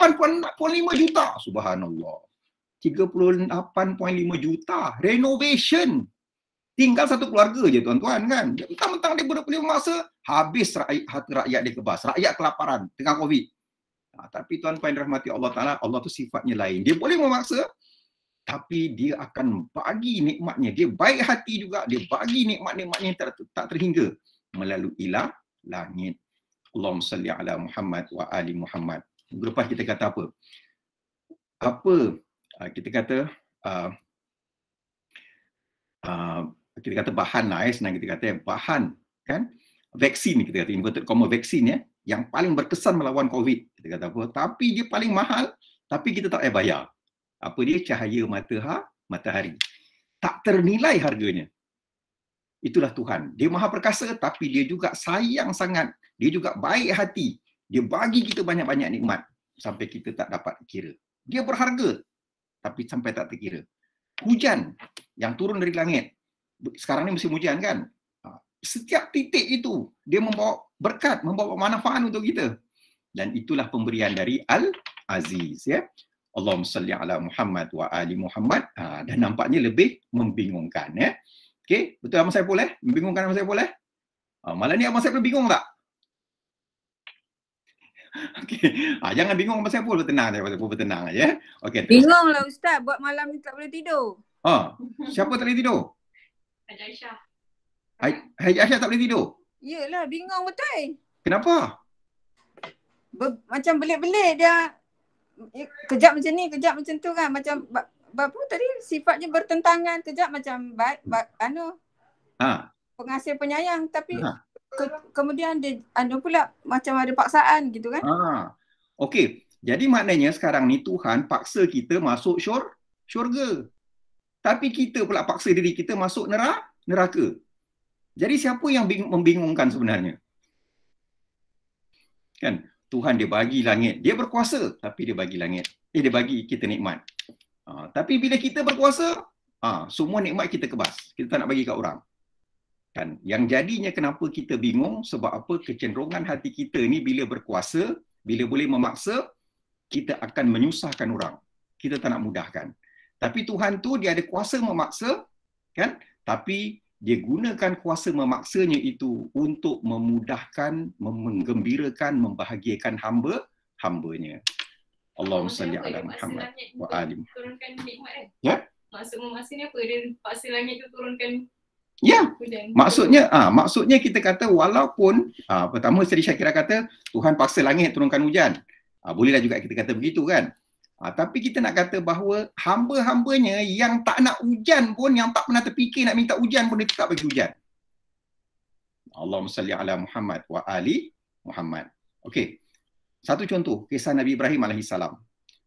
juta. Subhanallah. 38.5 juta renovation. Tinggal satu keluarga je tuan-tuan kan. Mentang-mentang dia boleh memaksa, habis harta rakyat dia kebas. Rakyat kelaparan tengah Covid. Tapi tuan-tuan yang dirahmati Allah Ta'ala, Allah tu sifatnya lain. Dia boleh memaksa, tapi dia akan bagi nikmatnya. Dia baik hati juga. Dia bagi nikmat-nikmatnya yang tak terhingga melalui langit. Allahumma salli ala Muhammad wa ali Muhammad. Minggu lepas kita kata apa? Kita kata kita kata bahan senang kita kata bahan kan, vaksin kita kata inverted comma vaksin yang paling berkesan melawan Covid, kita kata apa, tapi dia paling mahal, tapi kita tak payah bayar. Apa dia? Cahaya matahari, tak ternilai harganya. Itulah Tuhan. Dia maha perkasa, tapi dia juga sayang sangat, dia juga baik hati, dia bagi kita banyak-banyak nikmat sampai kita tak dapat kira. Dia berharga tapi sampai tak terkira. Hujan yang turun dari langit, sekarang ni musim hujan kan, setiap titik itu dia membawa berkat, membawa manfaat untuk kita, dan itulah pemberian dari Al-Aziz Allahumma salli ala Muhammad wa ali Muhammad. Dan nampaknya lebih membingungkan Okey, betul Abang Saiful membingungkan Abang Saiful malam ni Abang Saiful bingung tak? Okey, jangan bingung Abang Saiful, bertenang aja. Okey. Bingung lah Ustaz, buat malam ni tak boleh tidur. Siapa tak boleh tidur? Haji Aisyah. Haji Aisyah tak boleh tidur? Yelah, bingung betul. Kenapa? Macam belik-belik dia. Kejap macam ni, kejap macam tu kan. Macam apa tadi, sifatnya bertentangan. Kejap macam pengasih penyayang, tapi kemudian dia pula macam ada paksaan gitu kan. Okey, jadi maknanya sekarang ni Tuhan paksa kita masuk syurga, tapi kita pula paksa diri kita masuk neraka. Jadi siapa yang membingungkan sebenarnya? Kan, Tuhan dia bagi langit, dia berkuasa, tapi dia bagi langit, dia bagi kita nikmat. Tapi bila kita berkuasa, semua nikmat kita kebas, kita tak nak bagi kat orang. Kan, yang jadinya kenapa kita bingung, sebab apa? Kecenderungan hati kita ni bila berkuasa, bila boleh memaksa, kita akan menyusahkan orang. Kita tak nak mudahkan. Tapi Tuhan tu dia ada kuasa memaksa, kan? Tapi dia gunakan kuasa memaksanya itu untuk memudahkan, menggembirakan, membahagiakan hamba-hambanya. Allahumma salli ala Muhammad wa ali Muhammad. Turunkan nikmat Maksud memaksa ni apa? Dia paksa langit tu turunkan hujan. Maksudnya kita kata walaupun pertama tadi Syakira kata Tuhan paksa langit turunkan hujan. Bolehlah juga kita kata begitu kan. Tapi kita nak kata bahawa hamba-hambanya yang tak nak hujan pun, yang tak pernah terfikir nak minta hujan pun, dia tetap bagi hujan. Allahumma salli ala Muhammad wa ali Muhammad. Okey. Satu contoh, kisah Nabi Ibrahim AS.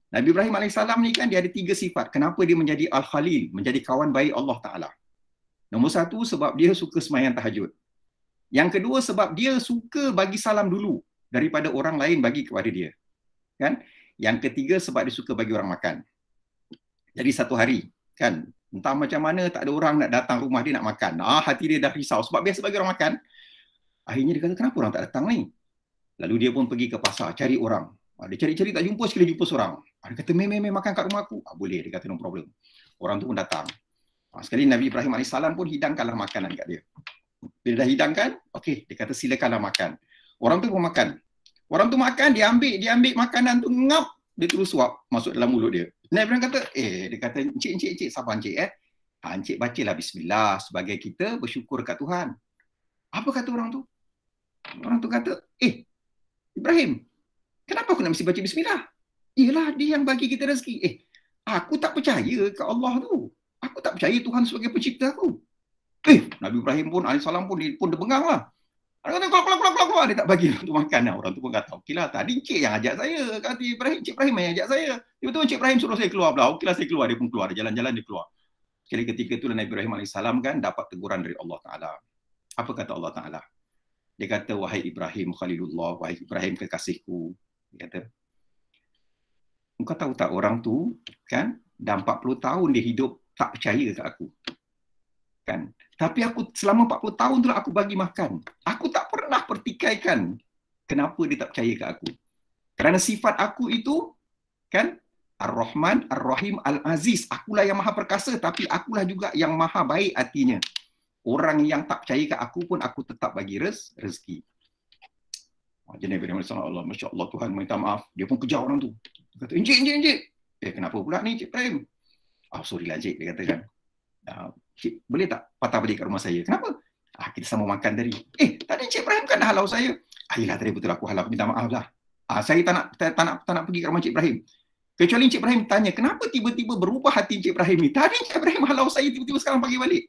Nabi Ibrahim AS ni kan dia ada 3 sifat. Kenapa dia menjadi Al-Khalil, menjadi kawan baik Allah Ta'ala? Nombor 1, sebab dia suka sembahyang tahajud. Yang kedua, sebab dia suka bagi salam dulu daripada orang lain bagi kepada dia. Kan? Yang ketiga, sebab dia suka bagi orang makan. Jadi satu hari, kan, entah macam mana tak ada orang nak datang rumah dia nak makan. Hati dia dah risau sebab biasa bagi orang makan. Akhirnya dia kata, kenapa orang tak datang ni? Lalu dia pun pergi ke pasar, cari orang. Dia cari-cari tak jumpa, sekali jumpa seorang. Dia kata, meh makan kat rumah aku. Boleh, dia kata no problem. Orang tu pun datang. Sekali Nabi Ibrahim AS pun hidangkanlah makanan kat dia. Bila dah hidangkan, okey, dia kata silakanlah makan. Orang tu pun makan. Orang tu makan, dia ambil makanan tu, ngap, dia terus suap masuk dalam mulut dia. Nabi Ibrahim kata, dia kata, encik, sabar encik encik bacalah bismillah sebagai kita bersyukur kat Tuhan. Apa kata orang tu? Orang tu kata, Ibrahim, kenapa aku nak mesti baca bismillah? Yelah, dia yang bagi kita rezeki. Aku tak percaya ke Allah tu. Aku tak percaya Tuhan sebagai pencipta aku. Nabi Ibrahim pun, alaihissalam pun, dia bengang lah. Dia kata, keluar. Dia tak bagi untuk makan. Orang tu pun kata, okeylah, tadi Encik yang ajak saya. Kata Encik Ibrahim yang ajak saya. Tiba-tiba Encik Ibrahim suruh saya keluar pula. Okeylah, saya keluar. Dia pun keluar. Jalan-jalan dia keluar. Sekali ketika itu Nabi Ibrahim alaihissalam kan dapat teguran dari Allah Ta'ala. Apa kata Allah Ta'ala? Dia kata, wahai Ibrahim Khalilullah, wahai Ibrahim kekasihku. Dia kata, engkau tahu tak orang tu kan dah 40 tahun dia hidup tak percaya ke aku. Kan? Tapi aku selama 40 tahun tu aku bagi makan. Aku tak pernah pertikaikan kenapa dia tak percaya ke aku. Kerana sifat aku itu kan Ar-Rahman, Ar-Rahim, Al-Aziz. Akulah yang maha perkasa tapi akulah juga yang maha baik hatinya. Orang yang tak percaya ke aku pun aku tetap bagi rezeki. Jadi Nabi Muhammad SAW, Masya Allah Tuhan minta maaf. Dia pun kejar orang tu. Dia kata, Encik. Kenapa pula ni Encik Ibrahim? Sorry lah Encik, dia kata kan. Encik, boleh tak patah balik kat rumah saya? Kenapa? Kita sama makan tadi. Tadi Encik Ibrahim kan dah halau saya. Yelah tadi betul aku halau, minta maaf lah. Saya tak nak pergi kat rumah Encik Ibrahim. Kecuali Encik Ibrahim tanya, kenapa tiba-tiba berubah hati Encik Ibrahim ni? Tadi Encik Ibrahim halau saya, tiba-tiba sekarang pagi balik.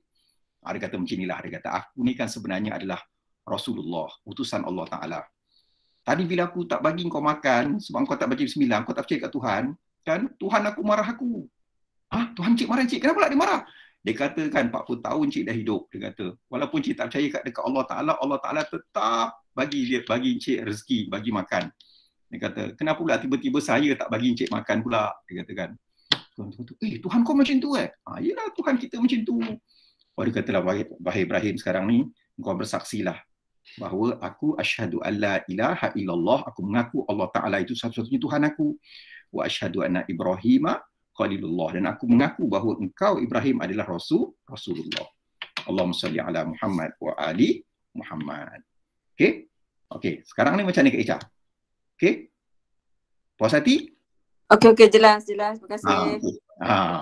Dia kata macam inilah. Dia kata, aku ni kan sebenarnya adalah Rasulullah, utusan Allah Ta'ala. Tadi bila aku tak bagi kau makan, sebab kau tak baca bismillah, kau tak percaya kat Tuhan, kan? Tuhan aku marah aku. Tuhan Cik marah Cik, kenapa pula dia marah? Dia kata kan 40 tahun Cik dah hidup, dia kata. Walaupun Cik tak percaya dekat Allah Ta'ala tetap bagi Cik rezeki, bagi makan. Dia kata, kenapa pula tiba-tiba saya tak bagi Cik makan pula? Dia kata kan. Tuhan kau macam tu Yelah Tuhan kita macam tu. Dia katalah, wahai Ibrahim sekarang ni, kau bersaksilah bahawa aku asyhadu alla ilaha illallah, aku mengaku Allah Ta'ala itu satu-satunya Tuhan aku, wa asyhadu anna Ibrahima Khalilullah, dan aku mengaku bahawa engkau Ibrahim adalah Rasulullah. Allahumma salli ala Muhammad wa ali Muhammad. Okey, sekarang ni macam ni Kak Ica? Okey? Puas hati? Okey, jelas. Terima kasih.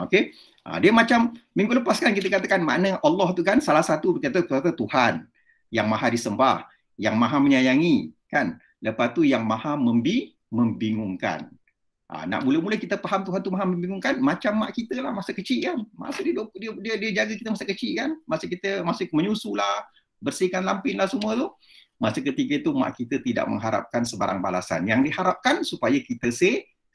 Okey. Dia macam minggu lepas kan kita katakan makna Allah tu kan salah satu berkata Tuhan yang maha disembah, yang maha menyayangi, kan? Lepas tu yang maha membingungkan. Nak mula-mula kita faham Tuhan tu maha membingungkan macam mak kita lah masa kecil kan. Masa dia jaga kita masa kecil kan. Masa kita masih menyusu lah, bersihkan lampin lah semua tu. Masa ketika itu mak kita tidak mengharapkan sebarang balasan. Yang diharapkan supaya kita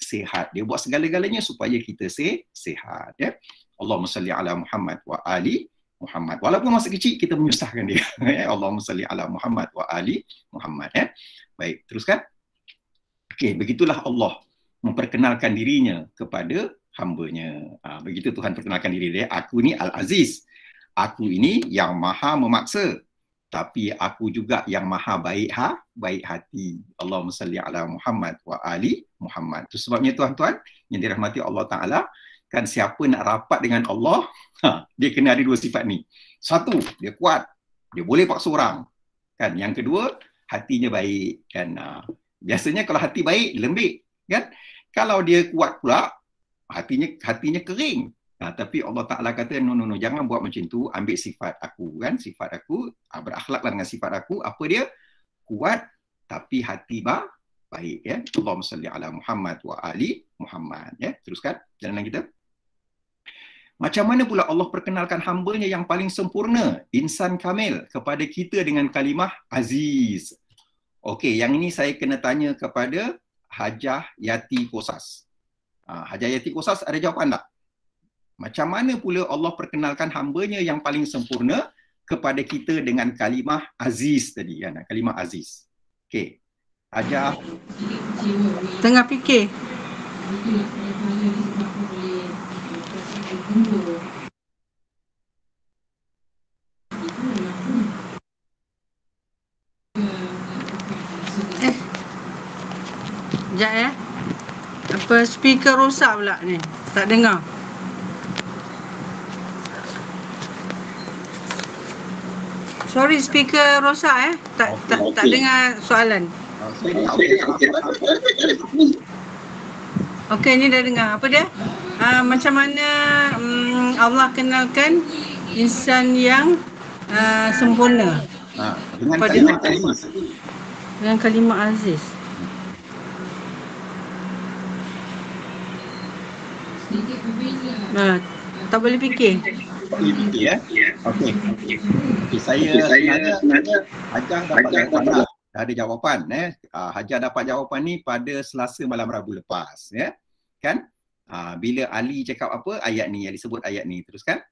sehat. Dia buat segala-galanya supaya kita sehat. Ya? Allahumma salli ala Muhammad wa ali Muhammad. Walaupun masa kecil kita menyusahkan dia. Allahumma salli ala Muhammad wa ali Muhammad. Baik, teruskan. Okey, begitulah Allah memperkenalkan dirinya kepada hamba-Nya. Begitu Tuhan perkenalkan diri dia. Aku ni Al-Aziz. Aku ini yang maha memaksa. Tapi aku juga yang maha baik hati. Allahumma salli ala Muhammad wa ali Muhammad. Itu sebabnya tuan-tuan yang dirahmati Allah Ta'ala, kan siapa nak rapat dengan Allah, dia kena ada dua sifat ni. Satu, dia kuat. Dia boleh paksa orang. Kan? Yang kedua, hatinya baik. Kan? Biasanya kalau hati baik, lembik. Kan? Kalau dia kuat pula, hatinya kering. Tapi Allah Ta'ala kata, no, jangan buat macam tu, ambil sifat aku. Kan? Sifat aku, berakhlaklah dengan sifat aku. Apa dia? Kuat, tapi hati baik. Ya? Allahumma salli ala Muhammad wa ali Muhammad. Ya? Teruskan jalanan kita. Macam mana pula Allah perkenalkan hamba-Nya yang paling sempurna, insan kamil, kepada kita dengan kalimah Aziz. Okey, yang ini saya kena tanya kepada Hajah Yati Kosas. Hajah Yati Kosas ada jawapan tak? Macam mana pula Allah perkenalkan hamba-Nya yang paling sempurna kepada kita dengan kalimah Aziz tadi, kan? Kalimah Aziz. Okey. Hajah Tengah fikir. Sekejap ya. Apa speaker rosak pula ni? Tak dengar. Sorry, speaker rosak tak dengar soalan. Okey, ni dah dengar. Apa dia? Macam mana Allah kenalkan insan yang sempurna. Dengan Pada kalimah aziz. dengan kalimah aziz. Tak boleh fikir. Boleh fikir ya. Okey. Saya sebenarnya Hajah dapat jawapan dah. Dah ada jawapan Hajah dapat jawapan ni pada Selasa malam Rabu lepas ya. Kan? Bila Ali cakap apa ayat ni yang disebut ayat ni, teruskan.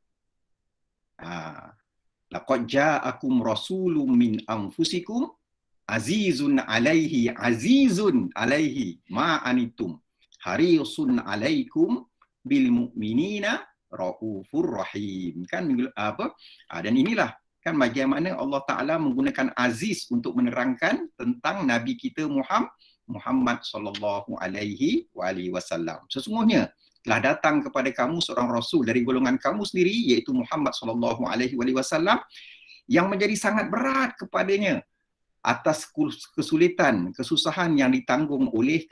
Laqad ja'akum rasulun min anfusikum azizun alaihi ma anittum harisun alaikum bil mu'minina raufur rahim. Kan apa? Dan inilah kan bagaimana Allah Ta'ala menggunakan aziz untuk menerangkan tentang Nabi kita Muhammad sallallahu alaihi wasallam. Sesungguhnya telah datang kepada kamu seorang rasul dari golongan kamu sendiri, iaitu Muhammad sallallahu alaihi wasallam, yang menjadi sangat berat kepadanya atas kesulitan, kesusahan yang ditanggung oleh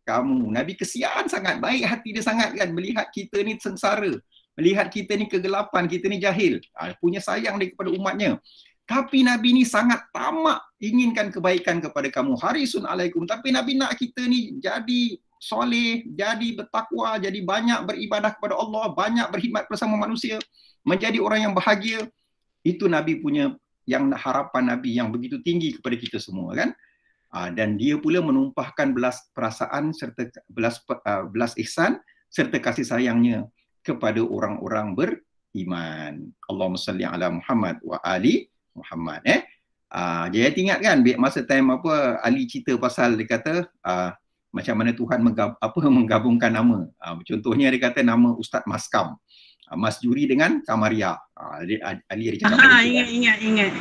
kamu. Nabi kesian sangat, baik hati dia sangat kan melihat kita ni sengsara, melihat kita ni kegelapan, kita ni jahil. Punya sayang dia kepada umatnya. Tapi Nabi ni sangat tamak inginkan kebaikan kepada kamu. Harisun alaikum. Tapi Nabi nak kita ni jadi soleh, jadi bertakwa, jadi banyak beribadah kepada Allah, banyak berkhidmat bersama manusia, menjadi orang yang bahagia. Itu Nabi punya yang harapan Nabi yang begitu tinggi kepada kita semua kan. Dan dia pula menumpahkan belas perasaan serta belas ihsan serta kasih sayangnya kepada orang-orang beriman. Allahumma salli ala Muhammad wa ali Muhammad. Jadi ingat kan masa time apa Ali cerita pasal dia kata macam mana Tuhan menggabungkan nama. Contohnya dia kata nama Ustaz Maskam, Mas Juri dengan Kamaria. Ali ada cakap Ingat. Ingat.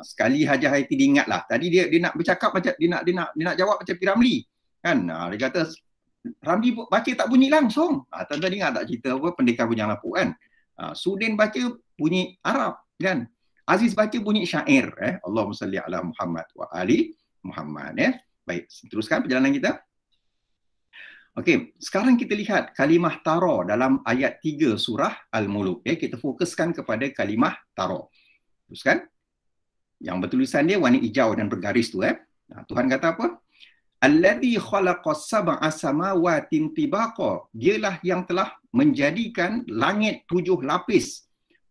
Sekali Hajah Haiti dia ingatlah. Tadi dia nak bercakap macam dia nak jawab macam Piramli kan. Dia kata Ramli baca tak bunyi langsung. Tuan-tuan ingat tak cerita apa Pendekar Bujang Lapuk kan. Sudin baca bunyi Arab kan. Aziz baca bunyi syair Allahumma salli ala Muhammad wa ali Muhammad Baik, teruskan perjalanan kita. Okey, sekarang kita lihat kalimah tara dalam ayat 3 surah Al-Mulk. Kita fokuskan kepada kalimah tara. Teruskan. Yang bertulisan dia warna hijau dan bergaris tu Tuhan kata apa? Alladhi khalaqas sab'a samawatin tibaqa. Dialah yang telah menjadikan langit 7 lapis.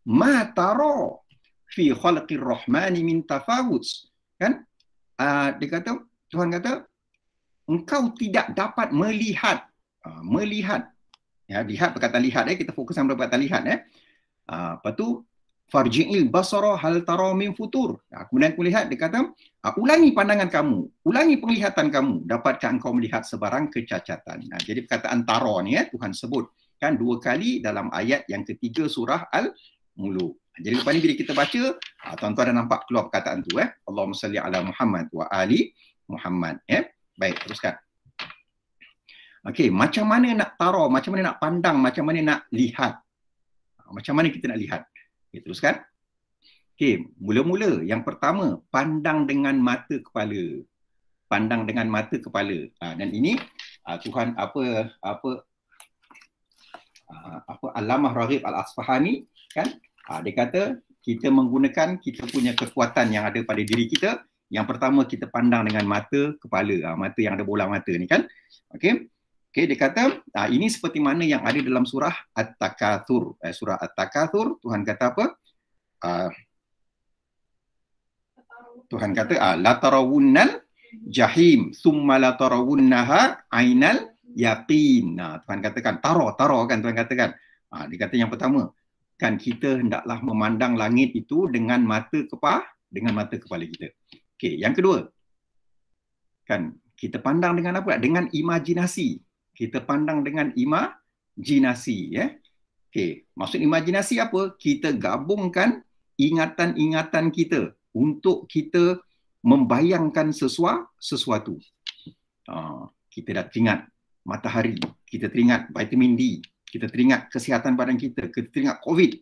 Ma tara fi khalqir rahmani min tafawut. Kan? Dia kata, Tuhan kata, engkau tidak dapat melihat. Melihat. Lihat perkataan lihat kita fokuskan pada perkataan lihat Lepas tu farji'il basara hal tara min futur. Kemudian aku lihat dia kata, ulangi pandangan kamu, ulangi penglihatan kamu, dapatkah engkau melihat sebarang kecacatan. Jadi perkataan tara ni Tuhan sebut kan 2 kali dalam ayat yang ketiga surah Al-Mulk. Jadi lepas ni bila kita baca, tuan-tuan dah nampak keluar perkataan tu Allahumma salli ala Muhammad wa ali Muhammad Baik, teruskan. Okey, macam mana nak tara, macam mana nak pandang, macam mana nak lihat. Macam mana kita nak lihat? Okay, teruskan. Okey, mula-mula yang pertama, pandang dengan mata kepala. Pandang dengan mata kepala. Dan ini Tuhan Allamah Raghib Al-Asfahani kan? Dia kata kita menggunakan kita punya kekuatan yang ada pada diri kita. Yang pertama kita pandang dengan mata kepala, mata yang ada bola mata ni kan. Okey, dia kata ini seperti mana yang ada dalam surah At-Takatsur. Surah At-Takatsur Tuhan kata apa? Tuhan kata la tarawunnal jahim thumma la tarawunnaha ainal yaqin. Tuhan katakan tara kan Tuhan katakan. Dia kata yang pertama kan kita hendaklah memandang langit itu dengan mata kepala kita. Okey, yang kedua kan kita pandang dengan apa? Dengan imajinasi. Kita pandang dengan imajinasi Okey, maksud imajinasi apa? Kita gabungkan ingatan-ingatan kita untuk kita membayangkan sesuatu. Kita dah teringat matahari, kita teringat vitamin D, kita teringat kesihatan badan kita teringat COVID.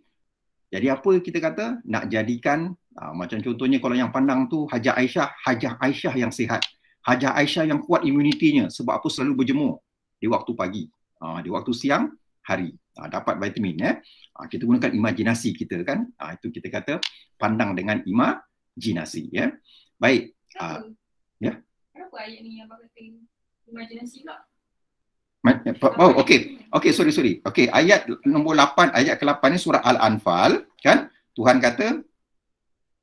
Jadi apa kita kata? Nak jadikan macam contohnya kalau yang pandang tu Hajah Aisyah yang sihat. Hajah Aisyah yang kuat imunitinya sebab apa? Selalu berjemur di waktu pagi, di waktu siang hari. dapat vitamin kita gunakan imajinasi kita kan. Itu kita kata pandang dengan imajinasi ya. Baik. Ya. Kenapa ayat ni abang kata imajinasi pula? Okey, sorry. Okey, ayat nombor 8, ayat ke-8 ni surah Al-Anfal kan. Tuhan kata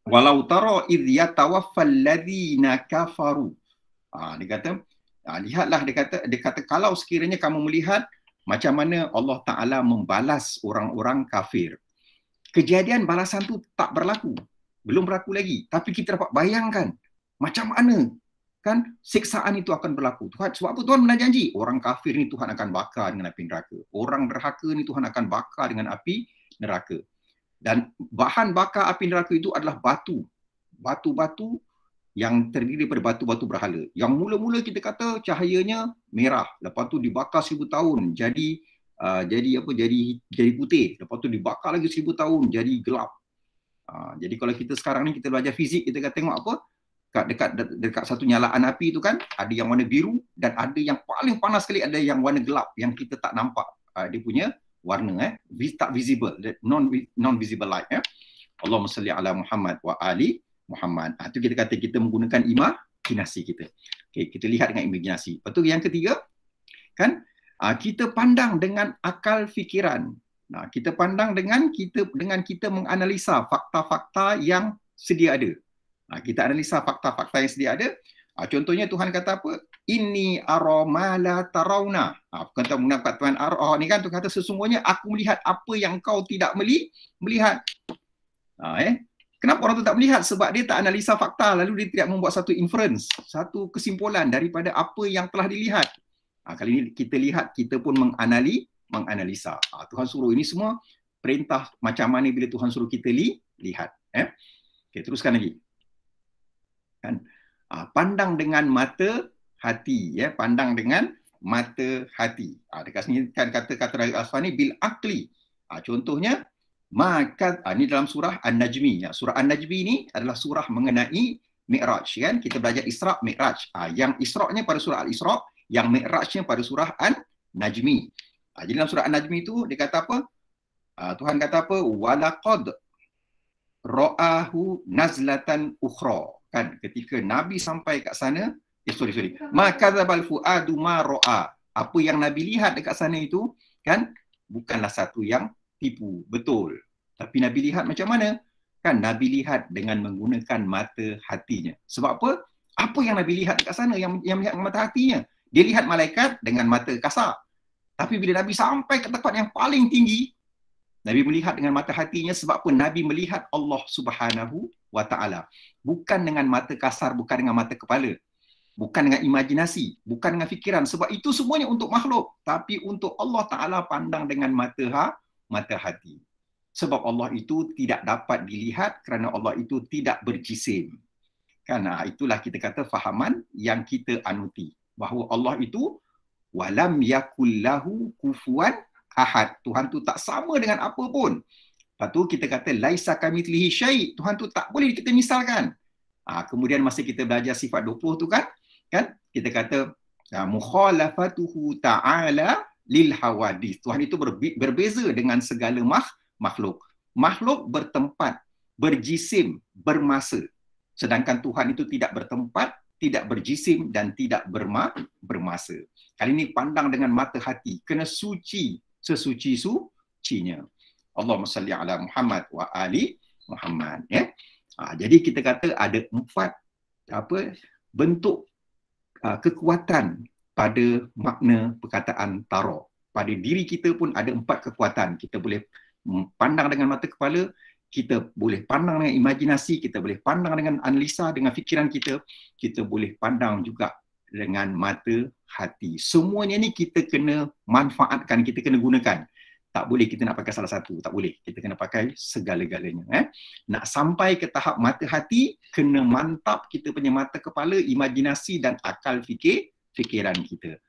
walau tara idh yatawaffal ladzina kafaru. Dia kata lihatlah, dia kata kalau sekiranya kamu melihat macam mana Allah Ta'ala membalas orang-orang kafir. Kejadian balasan tu tak berlaku. Belum berlaku lagi. Tapi kita dapat bayangkan macam mana kan siksaan itu akan berlaku. Sebab apa Tuhan pernah janji? Orang kafir ni Tuhan akan bakar dengan api neraka. Orang derhaka ni Tuhan akan bakar dengan api neraka. Dan bahan bakar api neraka itu adalah batu. Batu-batu yang terdiri daripada batu-batu berhala. Yang mula-mula kita kata cahayanya merah, lepas tu dibakar 1000 tahun jadi putih, lepas tu dibakar lagi 1000 tahun jadi gelap. Jadi kalau kita sekarang ni kita belajar fizik, kita kata tengok apa? Dekat satu nyalaan api itu kan ada yang warna biru dan ada yang paling panas sekali ada yang warna gelap yang kita tak nampak dia punya warna tak visible, non visible light Allahumma salli ala Muhammad wa ali Muhammad. Itu kita kata kita menggunakan imajinasi kita. Okay, kita lihat dengan imajinasi. Lepas tu yang ketiga, kan kita pandang dengan akal fikiran. Kita pandang dengan kita menganalisa fakta-fakta yang sedia ada. Kita analisa fakta-fakta yang sedia ada. Contohnya Tuhan kata apa? Inni ara ma la tarawna. Bukan tahu menggunakan Tuhan ara ni kan, Tuhan kata sesungguhnya aku melihat apa yang kau tidak melihat. Kenapa orang tu tak melihat? Sebab dia tak analisa fakta, lalu dia tidak membuat satu inference, satu kesimpulan daripada apa yang telah dilihat. Kali ini kita lihat, kita pun menganalisa. Tuhan suruh ini semua perintah macam mana bila Tuhan suruh kita lihat. Okay, teruskan lagi. Kan? Pandang dengan mata hati. Pandang dengan mata hati. Dekat sini kan kata-kata dari Al-Asfar ni bil akli. Contohnya, maka ini dalam surah An-Najmi. Surah An-Najmi ni adalah surah mengenai Mi'raj kan. Kita belajar Isra' Mi'raj. Yang Isra'-nya pada surah Al-Isra', yang Mi'raj-nya pada surah An-Najmi. Jadi dalam surah An-Najmi tu dia kata apa? Tuhan kata apa? Walaqad ra'ahu nazlatan ukhra. Kan ketika Nabi sampai kat sana, maka dzabal fuadu ma ra'a. Apa yang Nabi lihat dekat sana itu kan bukanlah satu yang tipu, betul. Tapi Nabi lihat macam mana? Kan Nabi lihat dengan menggunakan mata hatinya. Sebab apa? Apa yang Nabi lihat dekat sana yang melihat dengan mata hatinya? Dia lihat malaikat dengan mata kasar. Tapi bila Nabi sampai ke tempat yang paling tinggi, Nabi melihat dengan mata hatinya. Sebab apa? Nabi melihat Allah Subhanahu wa ta'ala. Bukan dengan mata kasar, bukan dengan mata kepala. Bukan dengan imajinasi, bukan dengan fikiran. Sebab itu semuanya untuk makhluk. Tapi untuk Allah Ta'ala pandang dengan mata hati. Sebab Allah itu tidak dapat dilihat kerana Allah itu tidak berjisim. Karena itulah kita kata fahaman yang kita anuti. Bahawa Allah itu walam yakullahu kufuwan ahad. Tuhan tu tak sama dengan apa pun. Lepas tu kita kata laisa kamitslihi syai'. Tuhan tu tak boleh kita misalkan. Kemudian masa kita belajar sifat 20 tu kan kita kata mukhalafatuhu ta'ala lil hawadith. Tuhan itu berbeza dengan segala makhluk. Makhluk bertempat, berjisim, bermasa. Sedangkan Tuhan itu tidak bertempat, tidak berjisim dan tidak bermasa. Kali ini pandang dengan mata hati. Kena suci sesuci-sucinya. Allahumma salli ala Muhammad wa ali Muhammad. Jadi kita kata ada 4 bentuk kekuatan pada makna perkataan tara. Pada diri kita pun ada 4 kekuatan. Kita boleh pandang dengan mata kepala, kita boleh pandang dengan imajinasi, kita boleh pandang dengan analisa, dengan fikiran kita, kita boleh pandang juga dengan mata hati. Semuanya ni kita kena manfaatkan, kita kena gunakan. Tak boleh kita nak pakai salah satu, tak boleh. Kita kena pakai segala-galanya. Nak sampai ke tahap mata hati, kena mantap kita punya mata kepala, imajinasi dan akal fikiran kita.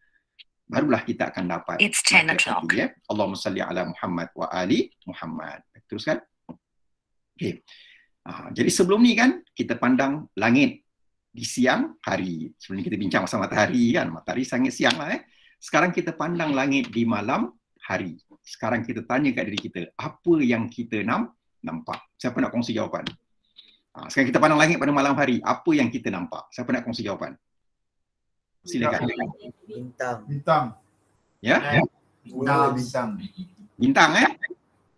Barulah kita akan dapat. It's 10 o'clock. Allahumma salli ala Muhammad wa ali Muhammad. Teruskan. Okay. Jadi sebelum ni kan, kita pandang langit di siang hari. Sebelum ni kita bincang pasal matahari kan. Matahari sangat siang lah. Sekarang kita pandang langit di malam hari. Sekarang kita tanya kat diri kita, apa yang kita nampak? Siapa nak kongsi jawapan? Sekarang kita pandang langit pada malam hari, apa yang kita nampak? Siapa nak kongsi jawapan? Silakan. Bintang. Ya? Bintang. Bintang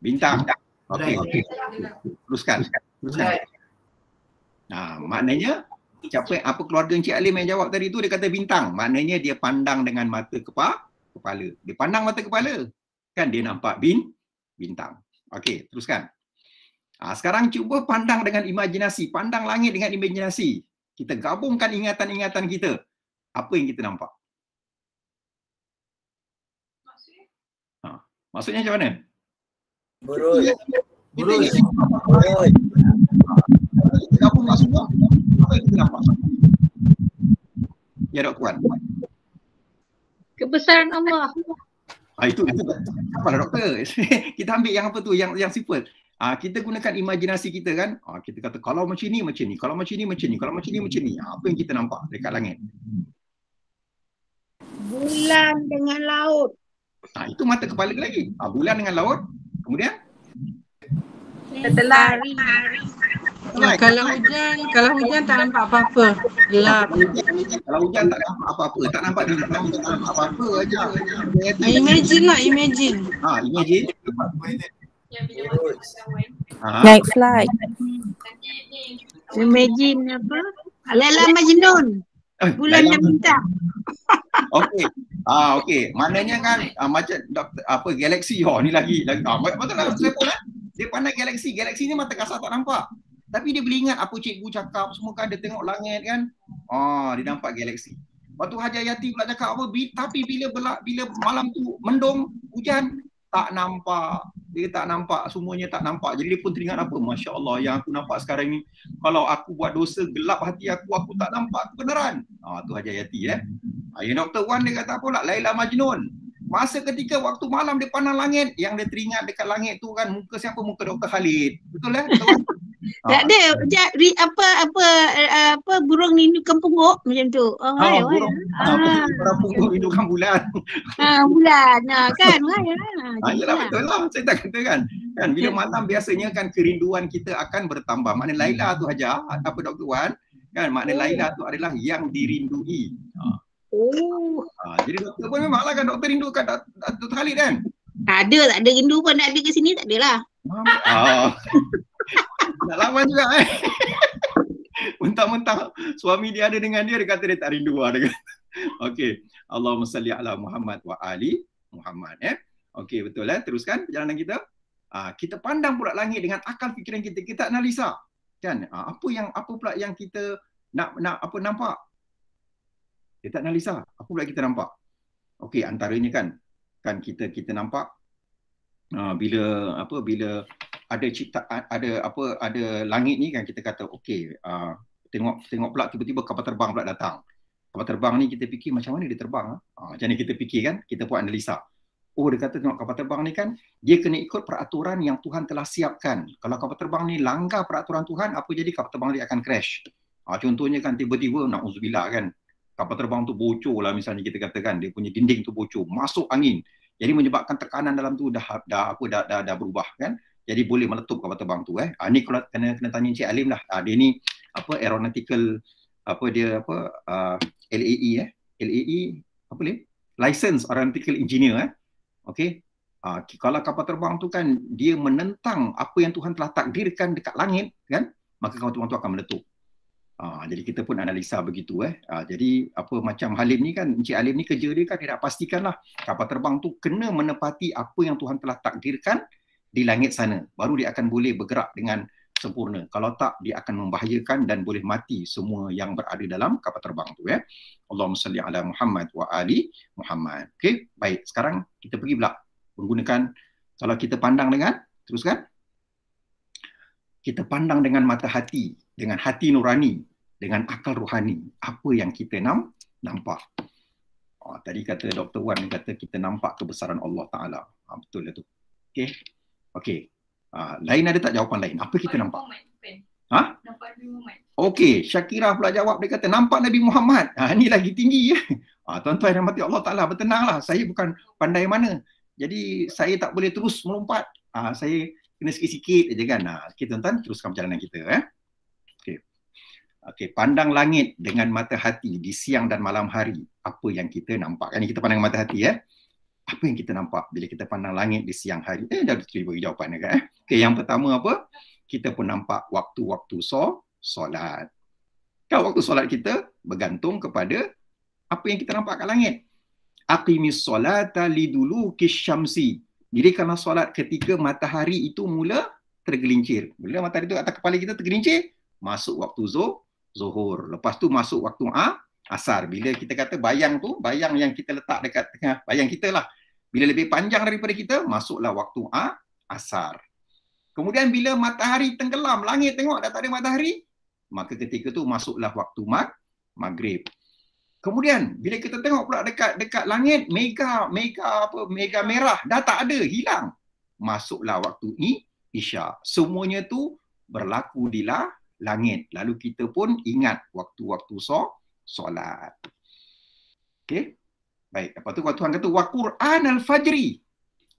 Bintang. Okey. Teruskan. Maknanya apa keluarga Encik Alim yang jawab tadi tu, dia kata bintang. Maknanya dia pandang dengan mata kepala. Dia pandang mata kepala. Kan dia nampak bintang. Okey, teruskan. Sekarang cuba pandang dengan imajinasi. Pandang langit dengan imajinasi. Kita gabungkan ingatan-ingatan kita. Apa yang kita nampak? Maksudnya macam mana? Burung. Kita gabungkan semua. Apa yang kita nampak? Ya, Dr. Wan. Kebesaran Allah. Itu apalah doktor. Kita ambil yang apa tu, yang simple. Kita gunakan imajinasi kita kan. Kita kata kalau macam ni, kalau macam ni, kalau macam ni. Apa yang kita nampak dekat langit? Bulan dengan laut. Itu mata kepala lagi. Bulan dengan laut. Kemudian? Matahari. Kalau hujan tak nampak apa-apa. Gelap. Kalau hujan tak nampak apa-apa. Tak nampak bintang, tak nampak apa-apa aja. Imagine. Imagine. Night flight. Imagine apa? Ala-ala Majnun. Bulan dan bintang. Okey. Okey. Maknanya kan macam galaksi. Ni lagi. Betul lah. Saya pun dia pandang galaksi. Galaksi ni mata kasar tak nampak. Tapi dia boleh ingat apa cikgu cakap. Semua kan dia tengok langit kan. Dia nampak galaksi. Waktu Haji Hayati pula cakap apa. Tapi bila malam tu mendung, hujan, tak nampak. Dia tak nampak. Semuanya tak nampak. Jadi dia pun teringat apa. Masya Allah yang aku nampak sekarang ni. Kalau aku buat dosa, gelap hati aku tak nampak kebenaran. Tu Haji Hayati Yang Dr. Wan dia kata apa pula? Laila Majnun. Masa ketika waktu malam dia pandang langit, yang dia teringat dekat langit tu kan muka siapa? Muka Dr. Khalid. Betul Tak ada. Apa burung nindukan pungguk macam tu. Burung pungguk nindukan bulan. Bulan. Kan? Yalah betul lah. Saya tak kata kan. Bila malam biasanya kan kerinduan kita akan bertambah. Makna Laila tu Hajar, Dr. Wan, kan makna Laila tu adalah yang dirindui. Jadi doktor pun memanglah kan doktor rindu kat Dr. Khalid kan? Tak ada rindu pun nak ada ke sini tak adalah. Nak lawan juga Mentang-mentang suami dia ada dengan dia kata dia tak rindu dia kata. Okey. Allahumma salli ala Muhammad wa ali Muhammad Okey, betul teruskan perjalanan kita. Kita pandang pula langit dengan akal fikiran kita. Kita analisa. Kan? Apa pula yang kita nak nampak? Kita analisa. Apa pula kita nampak? Okey, antaranya kan kita nampak bila ada ada langit ni kan kita kata okey, tengok pula tiba-tiba kapal terbang pula datang. Kapal terbang ni kita fikir macam mana dia terbang? Macam mana kita fikir kan? Kita buat analisa. Dia kata tengok kapal terbang ni kan dia kena ikut peraturan yang Tuhan telah siapkan. Kalau kapal terbang ni langgar peraturan Tuhan, apa jadi? Kapal terbang dia akan crash. Contohnya kan tiba-tiba na'udzubillah kan kapal terbang tu bocor lah misalnya kita katakan, dia punya dinding tu bocor, masuk angin. Jadi menyebabkan tekanan dalam tu dah berubah kan. Jadi boleh meletup kapal terbang tu Ni kalau kena tanya Encik Alim lah. Dia ni aeronautical LAE License Aeronautical Engineer Okey. Kalau kapal terbang tu kan dia menentang apa yang Tuhan telah takdirkan dekat langit kan, maka kapal terbang tu akan meletup. Jadi kita pun analisa begitu Jadi macam Halim ni kan, Encik Halim ni kerja dia kan dia nak pastikanlah kapal terbang tu kena menepati apa yang Tuhan telah takdirkan di langit sana, baru dia akan boleh bergerak dengan sempurna. Kalau tak, dia akan membahayakan dan boleh mati semua yang berada dalam kapal terbang tu Allahumma salli ala Muhammad wa ali Muhammad. Okey, baik. Sekarang kita pergi pula menggunakan, kalau kita pandang dengan, teruskan. Kita pandang dengan mata hati, dengan hati nurani, dengan akal rohani. Apa yang kita nampak? Tadi kata Dr. Wan kata kita nampak kebesaran Allah Ta'ala. Betul lah tu. Okey. Lain ada tak jawapan lain? Apa kita nampak? Nampak Nabi Muhammad. Okey, Syakirah pula jawab, dia kata nampak Nabi Muhammad. Ni lagi tinggi Tuan-tuan yang mati Allah Ta'ala, bertenanglah. Saya bukan pandai mana. Jadi saya tak boleh terus melompat. Saya kena sikit-sikit je kan. Okay, tuan-tuan, teruskan perjalanan kita. Okey, pandang langit dengan mata hati di siang dan malam hari. Apa yang kita nampak? Ini kita pandang mata hati Apa yang kita nampak bila kita pandang langit di siang hari? Dah beri jawapan kan? Okey, yang pertama apa? Kita pun nampak waktu-waktu solat. Kan waktu solat kita bergantung kepada apa yang kita nampak kat langit. Aqimis solata lidulukis syamsi. Dirikanlah solat ketika matahari itu mula tergelincir. Bila matahari itu atas kepala kita tergelincir, masuk waktu zuhur. Lepas tu masuk waktu asar. Bila kita kata bayang tu, bayang yang kita letak dekat tengah, bayang kita lah. Bila lebih panjang daripada kita, masuklah waktu asar. Kemudian bila matahari tenggelam, langit tengok dah tak ada matahari, maka ketika tu masuklah waktu maghrib. Kemudian bila kita tengok pula dekat langit, mega merah dah tak ada, hilang. Masuklah waktu isya. Semuanya tu berlaku di langit. Lalu kita pun ingat waktu-waktu solat. Okey. Baik, lepas tu Tuhan kata wa Quran al-fajri.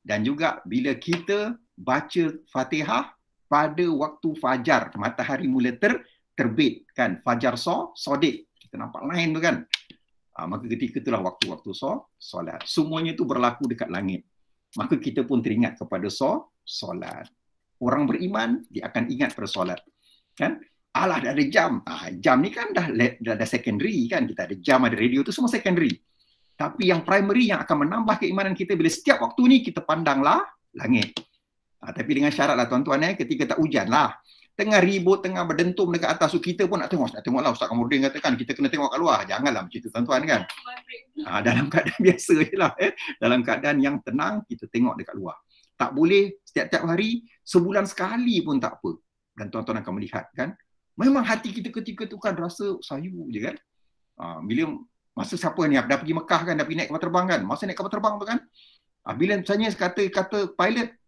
Dan juga bila kita baca Fatihah pada waktu fajar, matahari mula terbit kan, fajar sodik. Kita nampak lain tu kan. Maka ketika itulah waktu-waktu solat. Semuanya itu berlaku dekat langit. Maka kita pun teringat kepada solat. Orang beriman dia akan ingat pada solat. Kan? Alah dah ada jam. Jam ni kan dah secondary kan. Kita ada jam, ada radio tu semua secondary. Tapi yang primary yang akan menambah keimanan kita bila setiap waktu ni kita pandanglah langit. Tapi dengan syarat lah tuan-tuan ketika tak hujan lah. Tengah ribut, tengah berdentum dekat atas, so kita pun nak tengok lah Ustaz Kamudin katakan kita kena tengok kat luar. Janganlah macam tu tuan-tuan kan. Dalam keadaan biasa je lah. Dalam keadaan yang tenang kita tengok dekat luar. Tak boleh setiap-tiap hari, sebulan sekali pun tak apa. Dan tuan-tuan akan melihat kan. Memang hati kita ketika tu kan rasa sayu je kan. Bila masa siapa ni dah pergi Mekah kan, dah pergi naik kapal terbang kan. Masa naik kapal terbang tu kan. Bila misalnya kata pilot,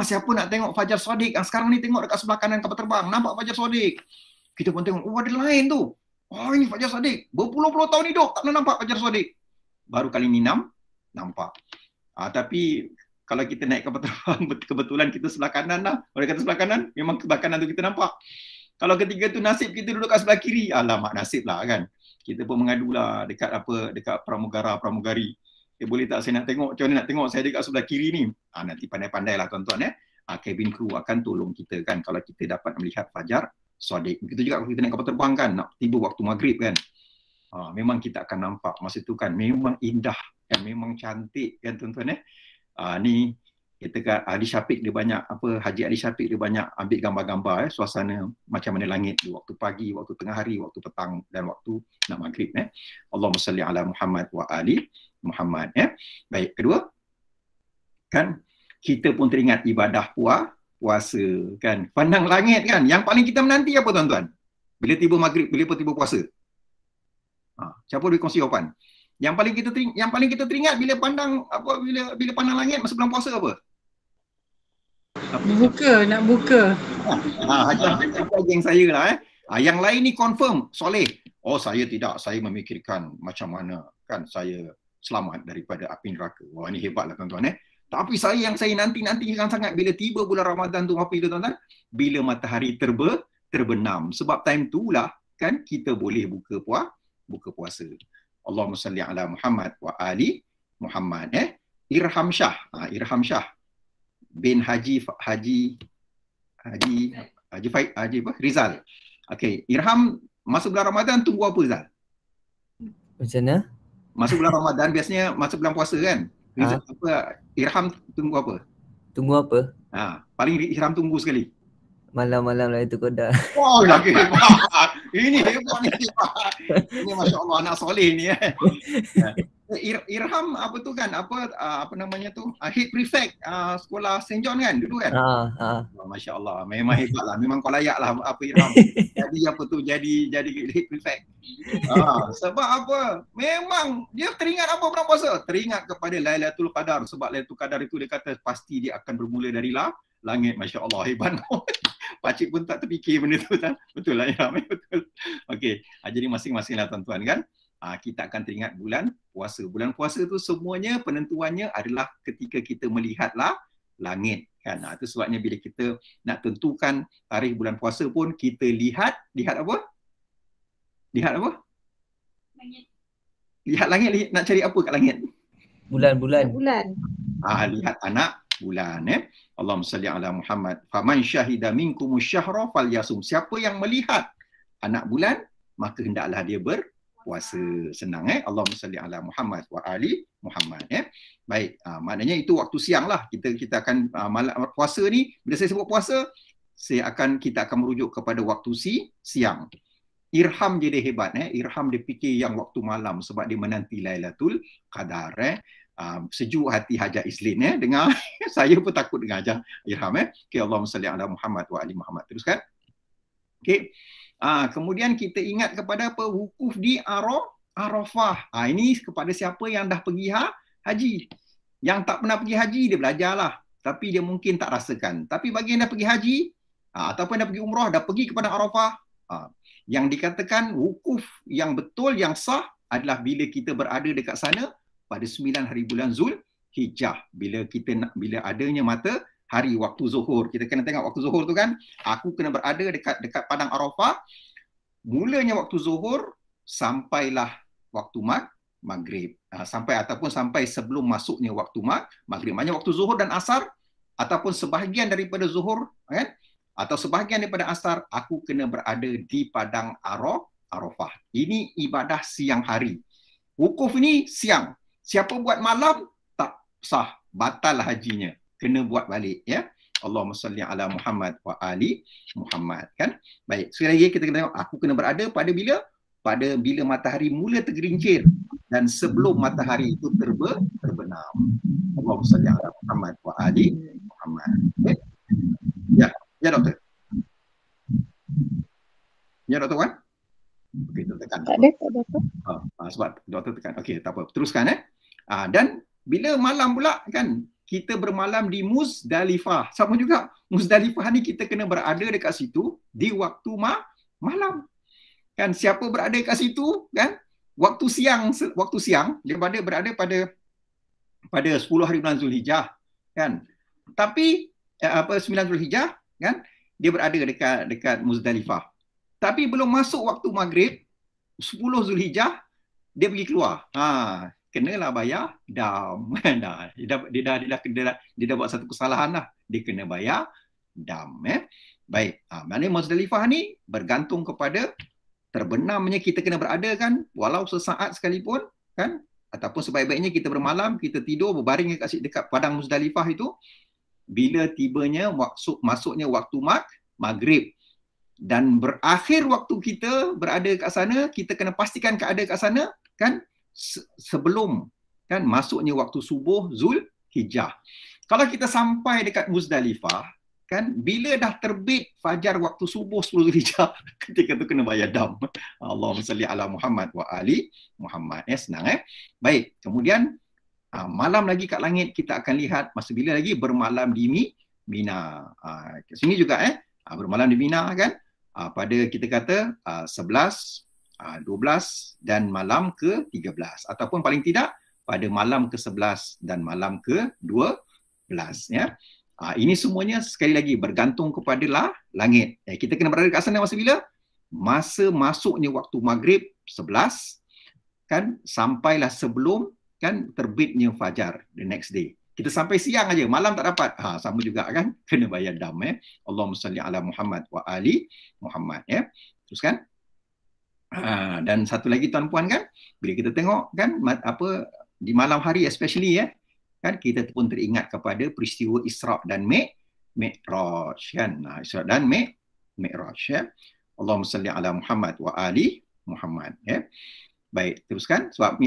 siapa nak tengok Fajar Shadiq yang sekarang ni tengok dekat sebelah kanan kapal terbang, nampak Fajar Shadiq. Kita pun tengok, ada lain tu. Ini Fajar Shadiq. Berpuluh-puluh tahun hidup tak pernah nampak Fajar Shadiq. Baru kali ni nampak. Tapi kalau kita naik kapal terbang, kebetulan kita sebelah kanan lah. Orang kata sebelah kanan, memang sebelah kanan tu kita nampak. Kalau ketika tu nasib kita duduk kat sebelah kiri, alamak nasib lah kan. Kita pun mengadulah dekat pramugari. Boleh tak saya nak tengok, macam mana nak tengok saya dekat sebelah kiri ni. Nanti pandai-pandai lah tuan-tuan cabin crew akan tolong kita kan kalau kita dapat melihat Fajar Shadiq. Begitu juga kalau kita naik kapal terbang kan, nak tiba waktu maghrib kan. Memang kita akan nampak masa tu kan, memang indah dan memang cantik kan tuan-tuan ni kita kat Ali Syafiq dia banyak Haji Ali Syafiq dia banyak ambil gambar-gambar suasana macam mana langit di waktu pagi, waktu tengah hari, waktu petang dan waktu nak maghrib Allahumma salli ala Muhammad wa ali Muhammad Baik, kedua kan kita pun teringat ibadah puasa kan. Pandang langit kan, yang paling kita menanti apa tuan-tuan? Bila tiba maghrib, bila tiba puasa. Siapa boleh kongsi jawapan? Yang paling kita teringat bila pandang bila pandang langit masa bulan puasa apa? Nak buka. Haji geng saya lah Yang lain ni confirm soleh. Saya tidak, saya memikirkan macam mana kan saya selamat daripada api neraka. Wah, ni hebatlah tuan-tuan Tapi yang saya nanti-nantikan sangat bila tiba bulan Ramadan tu apa itu tuan-tuan? Bila matahari terbenam. Sebab time tu lah kan kita boleh buka puasa. Allahumma salli ala Muhammad wa ali Muhammad Irham Shah bin Haji Rizal. Okey, Irham masa bulan Ramadan tunggu apa Rizal? Macam mana? Masa bulan Ramadan biasanya masa bulan puasa kan? Rizal, Irham tunggu apa? Tunggu apa? Paling Irham tunggu sekali. Malam-malam lah itu Qadar. Wow, lagi hebat. Ini hebat ni. Ini Masya Allah anak soleh ni Irham apa tu kan, apa namanya tu, head prefect sekolah St. John kan dulu kan. Masya Allah, memang hebat lah, memang kau layak lah Irham. Jadi head prefect. Sebab apa? Memang dia teringat apa bulan puasa? Teringat kepada Lailatul Qadar. Sebab Lailatul Qadar itu dia kata pasti dia akan bermula dari langit. Masya Allah, hebat. Pakcik pun tak terfikir benda tu kan. Betul lah ya, betul. Okey, jadi masing-masing lah tuan-tuan kan. kita akan teringat bulan puasa. Bulan puasa tu semuanya penentuannya adalah ketika kita melihatlah langit kan. Itu sebabnya bila kita nak tentukan tarikh bulan puasa pun kita lihat apa? Lihat apa? Langit. Lihat langit, nak cari apa kat langit? Bulan. Lihat anak bulan. Allahumma salli ala Muhammad. Faman syahida minkumus syahra falyasum. Siapa yang melihat anak bulan, maka hendaklah dia berpuasa. Senang Allahumma salli ala Muhammad wa ali Muhammad. Baik, maknanya itu waktu siang lah. Kita akan malam puasa ni, bila saya sebut puasa, kita akan merujuk kepada waktu siang. Irham je dia hebat. Irham dia fikir yang waktu malam sebab dia menanti Lailatul Qadar. Sejuk hati Hajar Islin dengar. Saya pun takut dengar Hajar Irham. Okay, Allahumma salli ala Muhammad wa ali Muhammad. Teruskan. Okay. Kemudian kita ingat kepada apa? Wukuf di Arafah. Ini kepada siapa yang dah pergi haji. Yang tak pernah pergi haji, dia belajarlah. Tapi dia mungkin tak rasakan. Tapi bagi yang dah pergi haji, ataupun dah pergi umrah, dah pergi kepada Arafah, yang dikatakan wukuf yang betul, yang sah adalah bila kita berada dekat sana pada 9 hari bulan Zulhijjah. Bila adanya matahari waktu zuhur. Kita kena tengok waktu zuhur tu kan. Aku kena berada dekat padang Arafah. Mulanya waktu zuhur sampailah waktu maghrib. Sampai sebelum masuknya waktu maghrib. Maknanya waktu zuhur dan asar ataupun sebahagian daripada zuhur kan? Atau sebahagian daripada asar, aku kena berada di padang Arafah. Ini ibadah siang hari. Wukuf ini siang. Siapa buat malam, tak sah. Batal hajinya. Kena buat balik. Ya. Allahumma salli ala Muhammad wa ali Muhammad. Kan? Baik. Sekali lagi kita kena tengok. Aku kena berada pada bila? Pada bila matahari mula tergelincir. Dan sebelum matahari itu terbenam. Allahumma salli ala Muhammad wa ali Muhammad. Okay? Ya, doktor. Ya, doktor Wan? Okey, doktor tekan. Tak ada, doktor. Sebab doktor tekan. Okey, tak apa. Teruskan dan bila malam pula kan, kita bermalam di Muzdalifah. Sama juga, Muzdalifah ni kita kena berada dekat situ di waktu malam. Kan siapa berada dekat situ kan? Waktu siang dia berada pada 10 hari bulan Zulhijjah kan. Tapi 9 Zulhijjah kan, dia berada dekat Muzdalifah. Tapi belum masuk waktu maghrib 10 Zulhijjah dia pergi keluar. Kenalah bayar dam. Dia dah buat satu kesalahan lah. Dia kena bayar dam. Baik. Maknanya Muzdalifah ni bergantung kepada terbenamnya kita kena berada kan, walau sesaat sekalipun kan, ataupun sebaik-baiknya kita bermalam, kita tidur berbaring dekat padang Muzdalifah itu. Bila tibanya masuknya waktu maghrib dan berakhir waktu kita berada kat sana, kita kena pastikan keadaan kat sana kan sebelum kan masuknya waktu subuh Zulhijjah. Kalau kita sampai dekat Muzdalifah kan, bila dah terbit fajar waktu subuh 10 Zulhijjah, ketika tu kena bayar dam. Allahumma salli ala Muhammad wa ali Muhammad. Senang Baik, kemudian malam lagi kat langit kita akan lihat masa bila lagi bermalam di Mina. Kat sini juga bermalam di Mina kan, pada kita kata 11, 12 dan malam ke-13, ataupun paling tidak pada malam ke-11 dan malam ke-12 ya. Ini semuanya sekali lagi bergantung kepada langit. Kita kena berada kat sana masa bila? Masa masuknya waktu maghrib 11 kan, sampailah sebelum kan terbitnya fajar the next day. Kita sampai siang aja, malam tak dapat. Sama juga kan, kena bayar dam Allahumma salli ala Muhammad wa ali Muhammad Teruskan. Dan satu lagi tuan-puan kan, bila kita tengok kan di malam hari especially kan, kita pun teringat kepada peristiwa Isra' dan Mi'raj kan. Isra' dan Mi'raj Allahumma salli ala Muhammad wa ali Muhammad Baik, teruskan. Sebab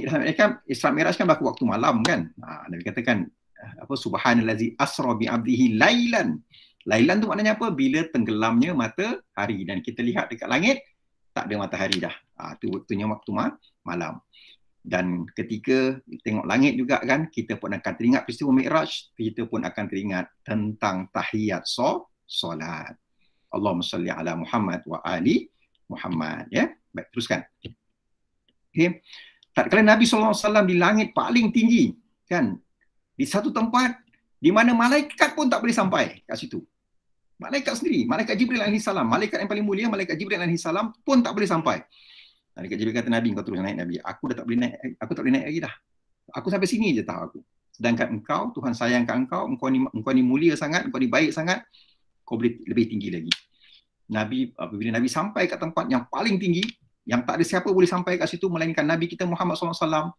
Isra' Mi'raj kan berlaku waktu malam kan. Nabi katakan subhanallazi asra bi 'abdihi lailan. Lailan tu maknanya apa? Bila tenggelamnya matahari dan kita lihat dekat langit tak ada matahari dah. Tu waktunya waktu malam. Dan ketika tengok langit juga kan, kita pun akan teringat peristiwa Mi'raj, kita pun akan teringat tentang tahiyat solat. Allahumma salli ala Muhammad wa ali Muhammad Baik, teruskan. Okay. Tatkala Nabi SAW di langit paling tinggi, kan, di satu tempat di mana malaikat pun tak boleh sampai kat situ. Malaikat sendiri, malaikat Jibril alaihissalam, malaikat yang paling mulia, malaikat Jibril alaihissalam pun tak boleh sampai. Malaikat Jibril kata Nabi, kau terus naik Nabi. Aku dah tak boleh naik, aku tak boleh naik lagi dah. Aku sampai sini je tahu aku. Sedangkan engkau, Tuhan sayangkan engkau ni mulia sangat, engkau ni baik sangat, kau boleh lebih tinggi lagi. Nabi, apabila Nabi sampai kat tempat yang paling tinggi, yang tak ada siapa boleh sampai kat situ melainkan Nabi kita Muhammad SAW.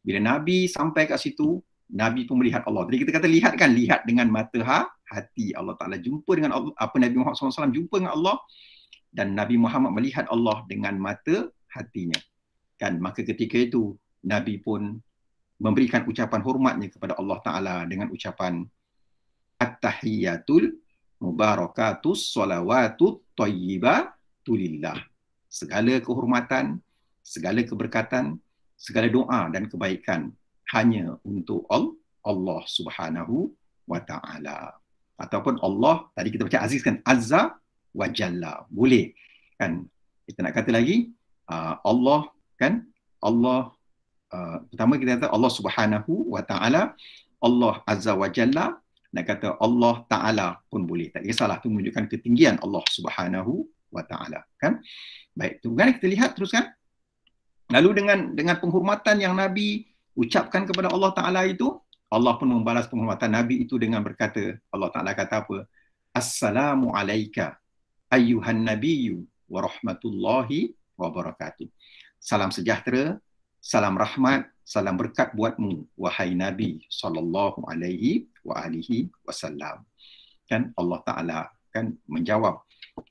Bila Nabi sampai kat situ, Nabi pun melihat Allah. Jadi kita kata lihat kan, lihat dengan mata hati. Allah Ta'ala jumpa dengan Allah, Nabi Muhammad SAW jumpa dengan Allah, dan Nabi Muhammad melihat Allah dengan mata hatinya. Kan, maka ketika itu Nabi pun memberikan ucapan hormatnya kepada Allah Ta'ala dengan ucapan At-tahiyyatul mubarakatus salawatut thayyibatu. Segala kehormatan, segala keberkatan, segala doa dan kebaikan hanya untuk Allah Subhanahu wa Ta'ala. Ataupun Allah, tadi kita baca Aziz kan, Azza wa Jalla. Boleh kan? Kita nak kata lagi, Allah kan, Allah, pertama kita kata Allah Subhanahu wa Ta'ala, Allah Azza wa Jalla, nak kata Allah Ta'ala pun boleh. Tak kisahlah, itu menunjukkan ketinggian Allah Subhanahu wa Ta'ala. Kan? Baik, tu kan kita lihat teruskan. Lalu dengan penghormatan yang Nabi ucapkan kepada Allah Ta'ala itu, Allah pun membalas penghormatan Nabi itu dengan berkata, Allah Ta'ala kata apa? Assalamu alayka ayyuhan nabiyyu wa rahmatullahi wa barakatuh. Salam sejahtera, salam rahmat, salam berkat buatmu, wahai Nabi sallallahu alaihi wa alihi wasallam. Kan Allah Ta'ala kan menjawab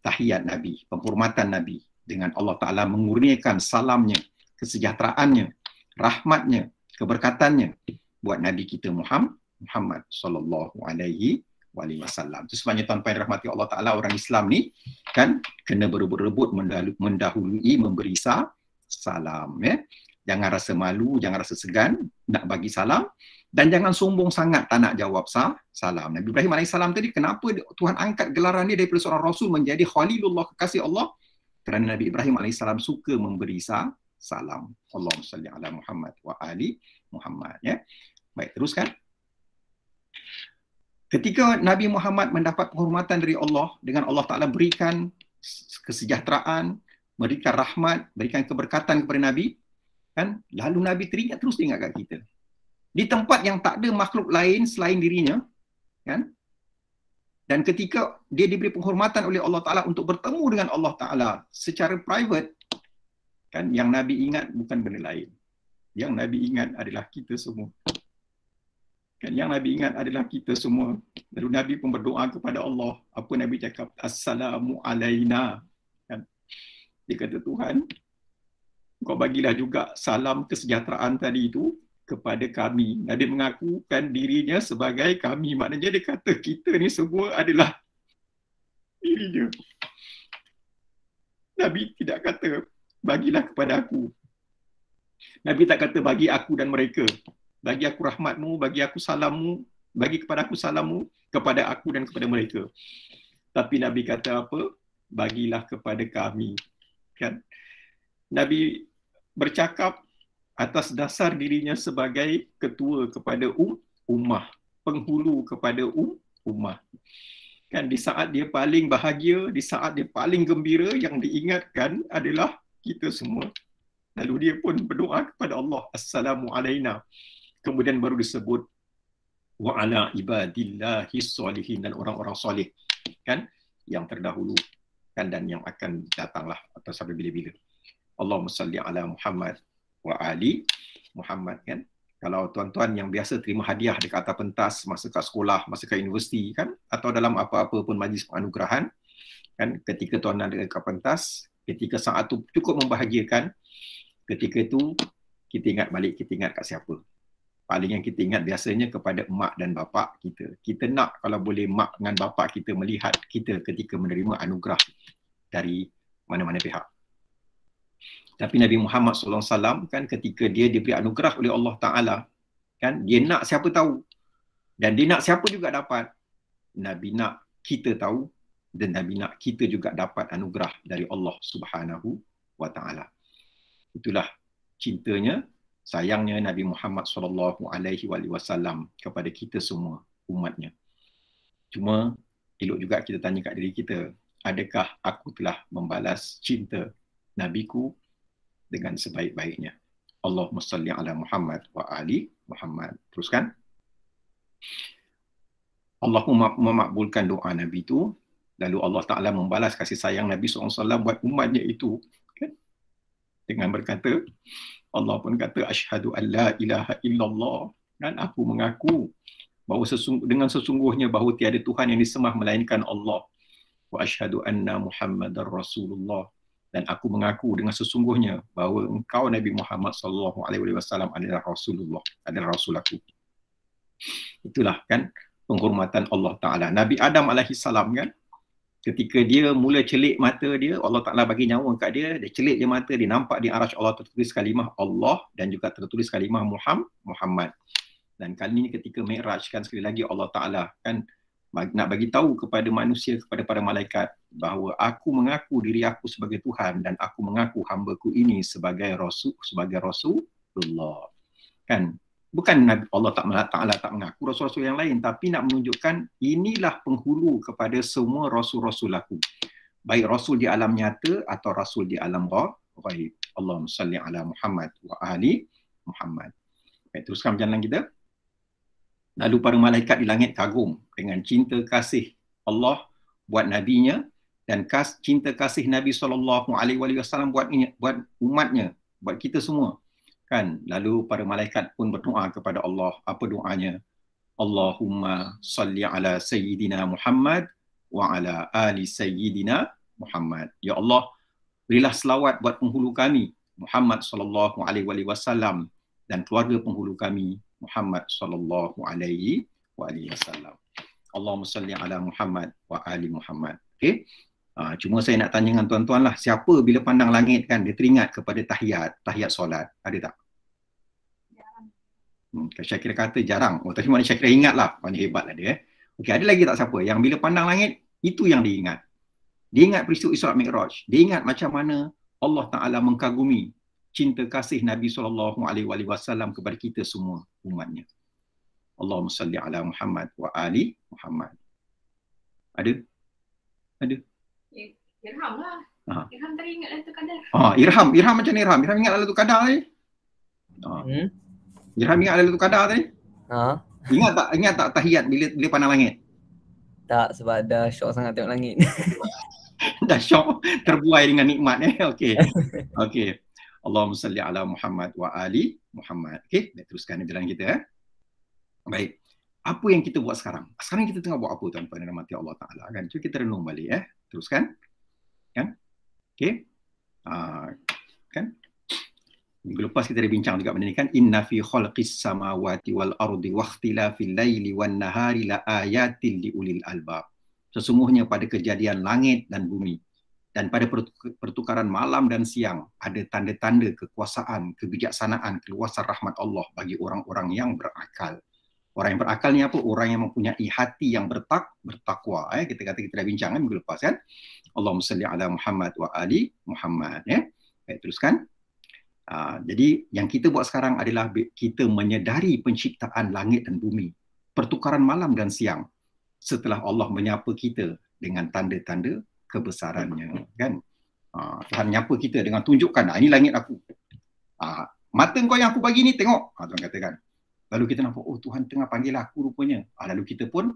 tahiyat Nabi, penghormatan Nabi dengan Allah Ta'ala mengurniakan salamnya, kesejahteraannya, rahmatnya, keberkatannya buat Nabi kita Muhammad sallallahu alaihi wasallam. Itu sebabnya tuan-tuan yang dirahmati Allah Ta'ala, orang Islam ni kan kena berebut-rebut mendahului memberi salam, ya. Jangan rasa malu, jangan rasa segan nak bagi salam, dan jangan sombong sangat tak nak jawab salam. Nabi Ibrahim AS tadi, kenapa Tuhan angkat gelaran dia daripada seorang Rasul menjadi Khalilullah, kekasih Allah? Kerana Nabi Ibrahim AS suka memberi salam. Allahumma salli ala Muhammad wa ali Muhammad, ya. Baik, teruskan. Ketika Nabi Muhammad mendapat penghormatan dari Allah, dengan Allah Ta'ala berikan kesejahteraan, berikan rahmat, berikan keberkatan kepada Nabi, kan? Lalu Nabi terus ingat kat kita. Di tempat yang tak ada makhluk lain selain dirinya, kan? Dan ketika dia diberi penghormatan oleh Allah Ta'ala untuk bertemu dengan Allah Ta'ala secara private, kan, yang Nabi ingat bukan benda lain. Yang Nabi ingat adalah kita semua. Kan, yang Nabi ingat adalah kita semua. Lalu Nabi pun berdoa kepada Allah. Apa Nabi cakap? Assalamu alayna. Kan? Dia kata, Tuhan, kau bagilah juga salam kesejahteraan tadi itu kepada kami. Nabi mengakukan dirinya sebagai kami. Maknanya dia kata kita ni semua adalah dirinya. Nabi tidak kata bagilah kepada aku. Nabi tak kata bagi aku dan mereka. Bagi aku rahmatmu, bagi aku salammu, bagi kepada aku salammu, kepada aku dan kepada mereka. Tapi Nabi kata apa? Bagilah kepada kami. Kan? Nabi bercakap atas dasar dirinya sebagai ketua kepada ummah, penghulu kepada ummah. Kan, di saat dia paling bahagia, di saat dia paling gembira, yang diingatkan adalah kita semua. Lalu dia pun berdoa kepada Allah, Assalamu alayna. Kemudian baru disebut wa ala ibadillahis solihin, dan orang-orang soleh, kan, yang terdahulu, kan, dan yang akan datanglah atau sampai bila-bila. Allahumma salli ala Muhammad wa ali Muhammad, kan. Kalau tuan-tuan yang biasa terima hadiah dekat atas pentas masa kat sekolah, masa kat universiti, kan, atau dalam apa-apa pun majlis penganugerahan, kan, ketika tuan ada dekat pentas, ketika saat tu cukup membahagiakan, ketika itu kita ingat balik, kita ingat kat siapa? Paling yang kita ingat biasanya kepada mak dan bapa kita. Kita nak kalau boleh mak dengan bapa kita melihat kita ketika menerima anugerah dari mana-mana pihak. Tapi Nabi Muhammad SAW kan, ketika dia diberi anugerah oleh Allah Ta'ala, kan, dia nak siapa tahu. Dan dia nak siapa juga dapat. Nabi nak kita tahu, dan Nabi nak kita juga dapat anugerah dari Allah Subhanahu wa Ta'ala. Itulah cintanya, sayangnya Nabi Muhammad SAW kepada kita semua umatnya. Cuma elok juga kita tanya kat diri kita, adakah aku telah membalas cinta Nabiku dengan sebaik-baiknya? Allahumma salli ala Muhammad wa ali Muhammad. Teruskan. Allah memakbulkan doa Nabi itu, lalu Allah Ta'ala membalas kasih sayang Nabi SAW buat umatnya itu. Kan? Dengan berkata, Allah pun kata, asyhadu an la ilaha illallah. Dan aku mengaku bahawa dengan sesungguhnya bahawa tiada Tuhan yang disembah melainkan Allah. Wa asyhadu anna Muhammadar Rasulullah. Dan aku mengaku dengan sesungguhnya bahawa engkau Nabi Muhammad SAW adalah Rasulullah, adalah Rasul aku. Itulah kan penghormatan Allah Ta'ala. Nabi Adam AS kan, ketika dia mula celik mata dia, Allah Ta'ala bagi nyawa kat dia, dia celik je mata, dia nampak di arasy Allah tertulis kalimah Allah dan juga tertulis kalimah Muhammad. Dan kali ini ketika Mi'raj kan, sekali lagi Allah Ta'ala kan nak bagi tahu kepada manusia, kepada para malaikat bahawa aku mengaku diri aku sebagai Tuhan dan aku mengaku hamba-Ku ini sebagai Rasulullah. Kan? Bukan Allah Ta'ala tak mengaku rasul-rasul yang lain, tapi nak menunjukkan inilah penghulu kepada semua rasul-rasul aku. Baik rasul di alam nyata atau rasul di alam ghaib. Allahumma salli ala Muhammad wa ali Muhammad. Baik, teruskan perjalanan kita. Lalu para malaikat di langit kagum dengan cinta kasih Allah buat nabinya dan cinta kasih Nabi SAW buat umatnya, buat kita semua. Kan? Lalu para malaikat pun berdoa kepada Allah. Apa doanya? Allahumma salli ala Sayyidina Muhammad wa ala ali Sayyidina Muhammad. Ya Allah, berilah selawat buat penghulu kami Muhammad SAW dan keluarga penghulu kami Muhammad sallallahu alaihi wasallam. Allahumma salli ala Muhammad wa ali Muhammad. Okey. Cuma saya nak tanya dengan tuan-tuan lah, siapa bila pandang langit kan dia teringat kepada tahiyat solat? Ada tak? Syakira kata jarang. Oh, tapi mana Syakira ingat lah. Mana hebat lah dia. Okey, ada lagi tak siapa yang bila pandang langit itu yang dia ingat? Dia ingat peristiwa Isra' Mi'raj. Dia ingat macam mana Allah Ta'ala mengkagumi cinta kasih Nabi SAW kepada kita semua umatnya. Allahumma salli ala Muhammad wa ali Muhammad. Ada? Irham lah. Irham tadi ingat Lailatul Qadar. Irham macam ni Irham. Irham ingat Lailatul Qadar tadi? Irham ingat Lailatul Qadar tadi? Ingat tak tahiyat bila pandang langit? Tak, sebab dah syok sangat tengok langit. Dah syok, terbuai dengan nikmat Okey. Allahumma salli ala Muhammad wa ali Muhammad. Okey, kita teruskan jalan kita. Baik. Apa yang kita buat sekarang? Sekarang kita tengah buat apa tuan-tuan dan rahmati Allah Ta'ala kan? Cuba kita renung balik Teruskan. Kan? Okey. Kan? Minggu lepas kita ada bincang juga benda ni kan. Inna fi khalqis samawati wal ardi wa ikhtilafil laili wan nahari la ayatil li ulil albab. Sesungguhnya pada kejadian langit dan bumi dan pada pertukaran malam dan siang ada tanda-tanda kekuasaan, kebijaksanaan, keluasan rahmat Allah bagi orang-orang yang berakal. Orang yang berakal ni apa? Orang yang mempunyai hati yang bertakwa. Kita kata kita dah bincang minggu lepas kan. Allahumma salli ala Muhammad wa ali Muhammad. Baik, teruskan. Jadi yang kita buat sekarang adalah kita menyedari penciptaan langit dan bumi, pertukaran malam dan siang setelah Allah menyapa kita dengan tanda-tanda kebesarannya kan. Tuhan menyapa kita dengan tunjukkan, ini langit aku. Mata kau yang aku bagi ni tengok. Tuhan katakan. Lalu kita nampak, oh Tuhan tengah panggil aku rupanya. Lalu kita pun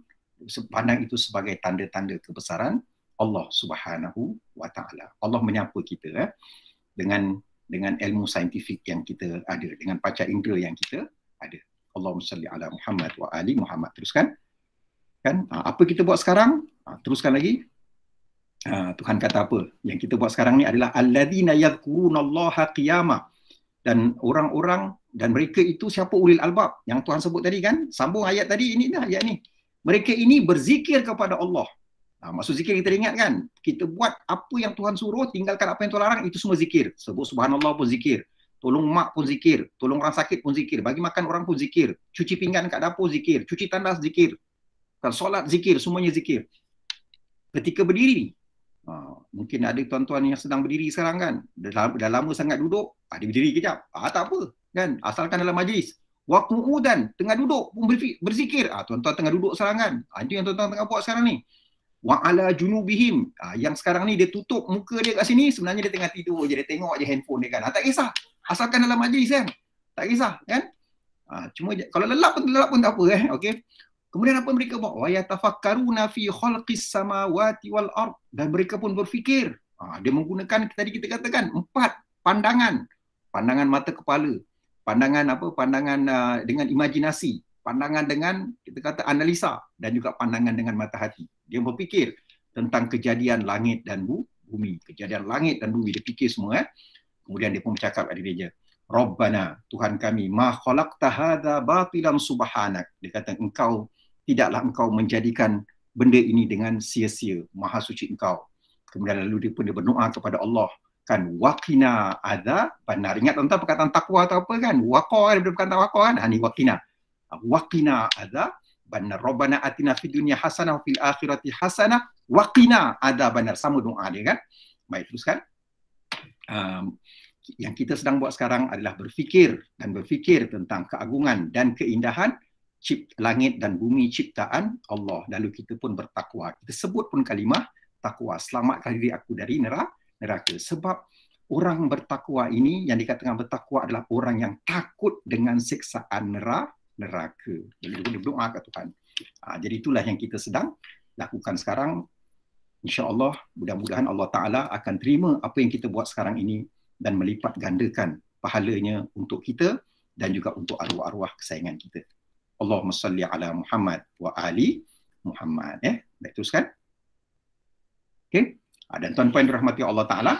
pandang itu sebagai tanda-tanda kebesaran Allah Subhanahu wa Ta'ala. Allah menyapa kita dengan ilmu saintifik yang kita ada, dengan panca indera yang kita ada. Allahumma salli ala Muhammad wa ali Muhammad. Teruskan. Kan? Apa kita buat sekarang? Teruskan lagi. Tuhan kata apa? Yang kita buat sekarang ni adalah alladzina yadhkurunallaha qiyama. Dan orang-orang dan mereka itu siapa? Ulil albab. Yang Tuhan sebut tadi kan? Sambung ayat tadi, ini dah ayat ni. Mereka ini berzikir kepada Allah. Maksud zikir kita ingat kan? Kita buat apa yang Tuhan suruh, tinggalkan apa yang Tuhan larang, itu semua zikir. Sebut subhanallah pun zikir. Tolong mak pun zikir. Tolong orang sakit pun zikir. Bagi makan orang pun zikir. Cuci pinggan kat dapur zikir. Cuci tandas zikir. Solat zikir. Semuanya zikir. Ketika berdiri Mungkin ada tuan-tuan yang sedang berdiri sekarang kan, dah lama sangat duduk, dia berdiri kejap, tak apa kan, asalkan dalam majlis. Wa qu'udan, tengah duduk pun berzikir, tuan-tuan tengah duduk sekarang kan, itu yang tuan-tuan tengah buat sekarang ni. Wa ala junubihim, yang sekarang ni dia tutup muka dia kat sini, sebenarnya dia tengah tidur je, dia tengok je handphone dia kan, tak kisah, asalkan dalam majlis kan, tak kisah kan. Cuma kalau lelap pun tak apa okey. Kemudian apa mereka buat? Wa yatafakkaruna fi khalqis samawati wal ard, dan mereka pun berfikir. Dia menggunakan tadi kita katakan 4 pandangan. Pandangan mata kepala, pandangan dengan imajinasi, pandangan dengan kita kata analisa, dan juga pandangan dengan mata hati. Dia berfikir tentang kejadian langit dan bumi, kejadian langit dan bumi, dia fikir semua Kemudian dia pun bercakap pada dia, Rabbana, Tuhan kami, ma khalaqta hadza batilan subhanak. Dia kata, tidaklah engkau menjadikan benda ini dengan sia-sia, maha suci engkau. Kemudian lalu dia berdoa kepada Allah, kan, waqina adza benar. Ingat tentang perkataan takwa atau apa kan? Waqa, daripada perkataan waqa kan? Ini waqina. Waqina adza benar. Rabbana atina fid dunya hasanah wa fil akhirati hasanah waqina adza benar. Sama doa dia kan? Baik, teruskan. Yang kita sedang buat sekarang adalah berfikir tentang keagungan dan keindahan langit dan bumi ciptaan Allah. Lalu kita pun bertakwa. Kita sebut pun kalimah takwa. Selamatkan diri aku dari neraka. Sebab orang bertakwa ini, yang dikatakan bertakwa adalah orang yang takut dengan siksaan neraka. Jadi dia berdoa ke Tuhan. Jadi itulah yang kita sedang lakukan sekarang. InsyaAllah, mudah-mudahan Allah Ta'ala akan terima apa yang kita buat sekarang ini dan melipat gandakan pahalanya untuk kita dan juga untuk arwah-arwah kesayangan kita. Allahumma salli ala Muhammad wa ali Muhammad. Baik, teruskan. Okay. Dan tuan-tuan dirahmati Allah Ta'ala,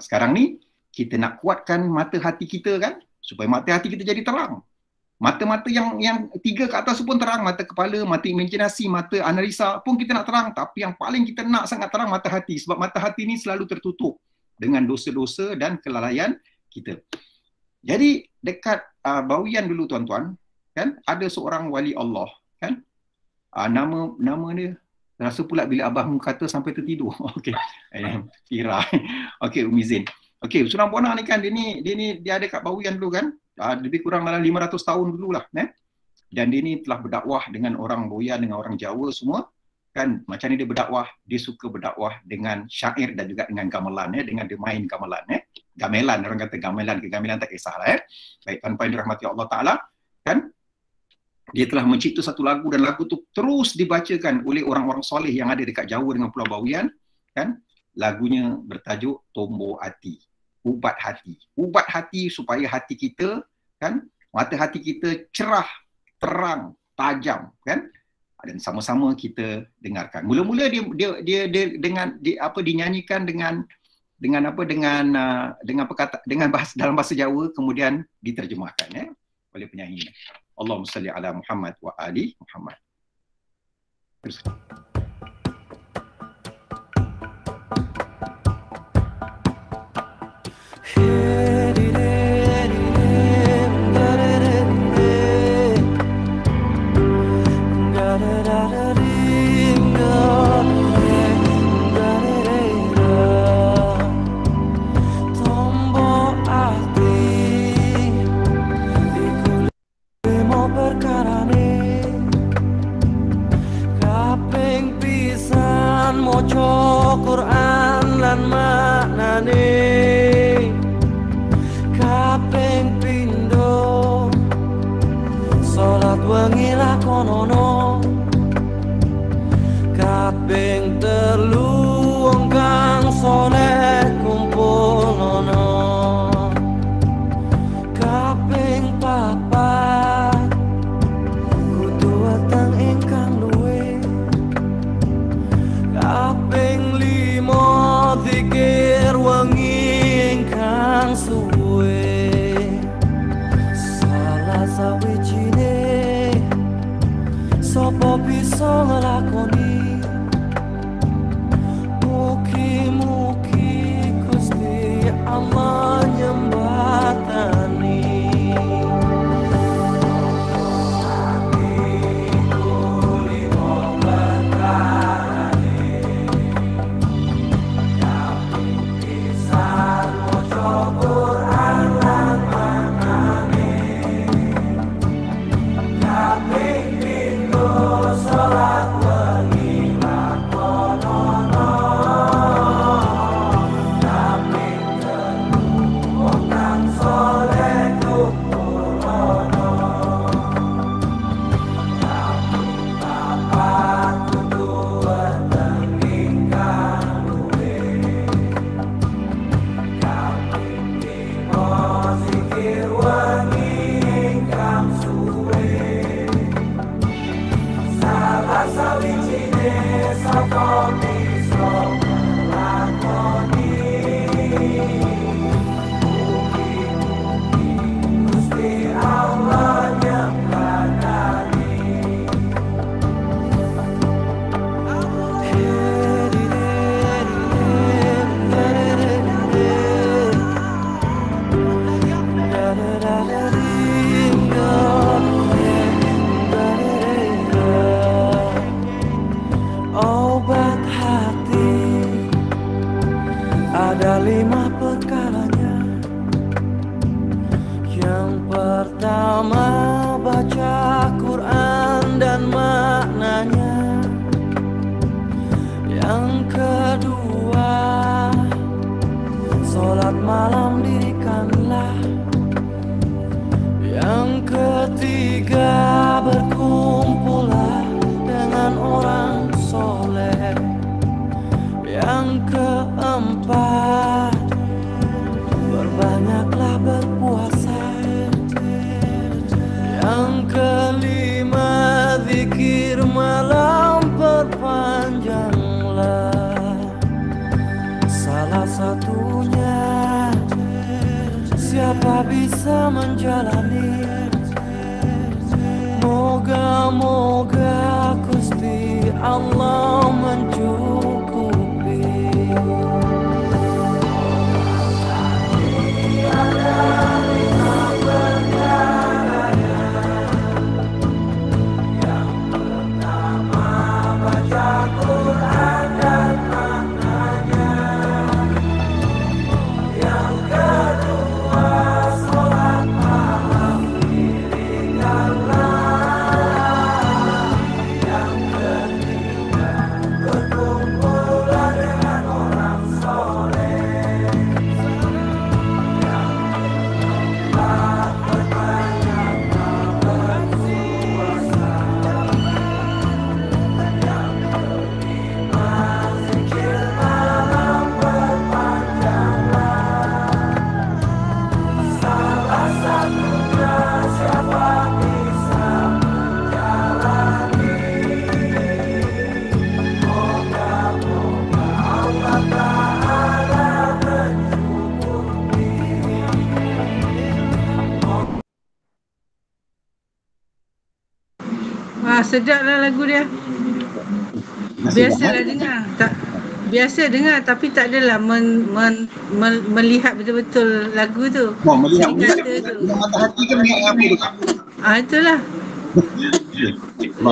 sekarang ni kita nak kuatkan mata hati kita kan, supaya mata hati kita jadi terang. Mata-mata yang 3 ke atas pun terang, mata kepala, mata imajinasi, mata analisa pun kita nak terang. Tapi yang paling kita nak sangat terang mata hati, sebab mata hati ni selalu tertutup dengan dosa-dosa dan kelalaian kita. Jadi dekat Bawian dulu tuan-tuan, kan, ada seorang wali Allah kan, nama dia rasa pula bila abang kata sampai tertidur. Okey. Fira. Okey, Umi Zain. Okey, Sunang Buana ni kan dia ada kat Bawian dulu kan. Lebih kurang dalam 500 tahun dululah Dan dia ni telah berdakwah dengan orang Boyan, dengan orang Jawa semua kan. Macam ni dia berdakwah, dia suka berdakwah dengan syair dan juga dengan gamelan dengan dia main gamelan gamelan, orang kata gamelan ke gamelan tak kisahlah Baik, tuan-tuan dirahmati Allah Ta'ala kan, dia telah mencipta satu lagu dan lagu tu terus dibacakan oleh orang-orang soleh yang ada dekat Jawa dengan Pulau Bawian kan. Lagunya bertajuk Tombo Hati, ubat hati supaya hati kita kan, mata hati kita cerah, terang, tajam kan. Dan sama-sama kita dengarkan. Mula-mula dia dinyanyikan dengan bahasa dalam bahasa Jawa, kemudian diterjemahkan oleh penyanyi. Allahumma salli ala Muhammad wa ali Muhammad. Terus. Quran lan maknane kaping pindho salat wengi lakonono kaping telu wong kang saleh kumpulno kaping papat kudu weteng ingkang luwih kaping 5 zikir wengi ingkang suwe salah sawijine sapa bisa nglakoni mugi-mugi Gusti Allah nyembatani. Ada 5 perkaranya. Yang pertama, baca Quran dan maknanya. Yang kedua, sholat malam dirikanlah. Yang ketiga, berkumpullah dengan orang soleh. Yang keempat, berbanyaklah berpuasa. Yang kelima, zikir malam perpanjanglah. Salah satunya, siapa bisa menjalani? Moga-moga Gusti Allah mencukupi. Yang pertama, baca Quran dan maknanya. Yang kedua, sholat malam dirikanlah. Yang ketiga, berkumpullah dengan orang soleh. Yang keempat, berbanyaklah berpuasa. Yang kelima, zikir malam perpanjanglah. Salah satunya, siapa bisa menjalani? Moga-moga Allah Ta'ala mencukupi. Sedaplah lagu dia. Biasalah dengar. Biasa dengar tapi tak adalah melihat betul-betul lagu tu. Melihat tu. mata hati kan melihat apa tu? Itulah.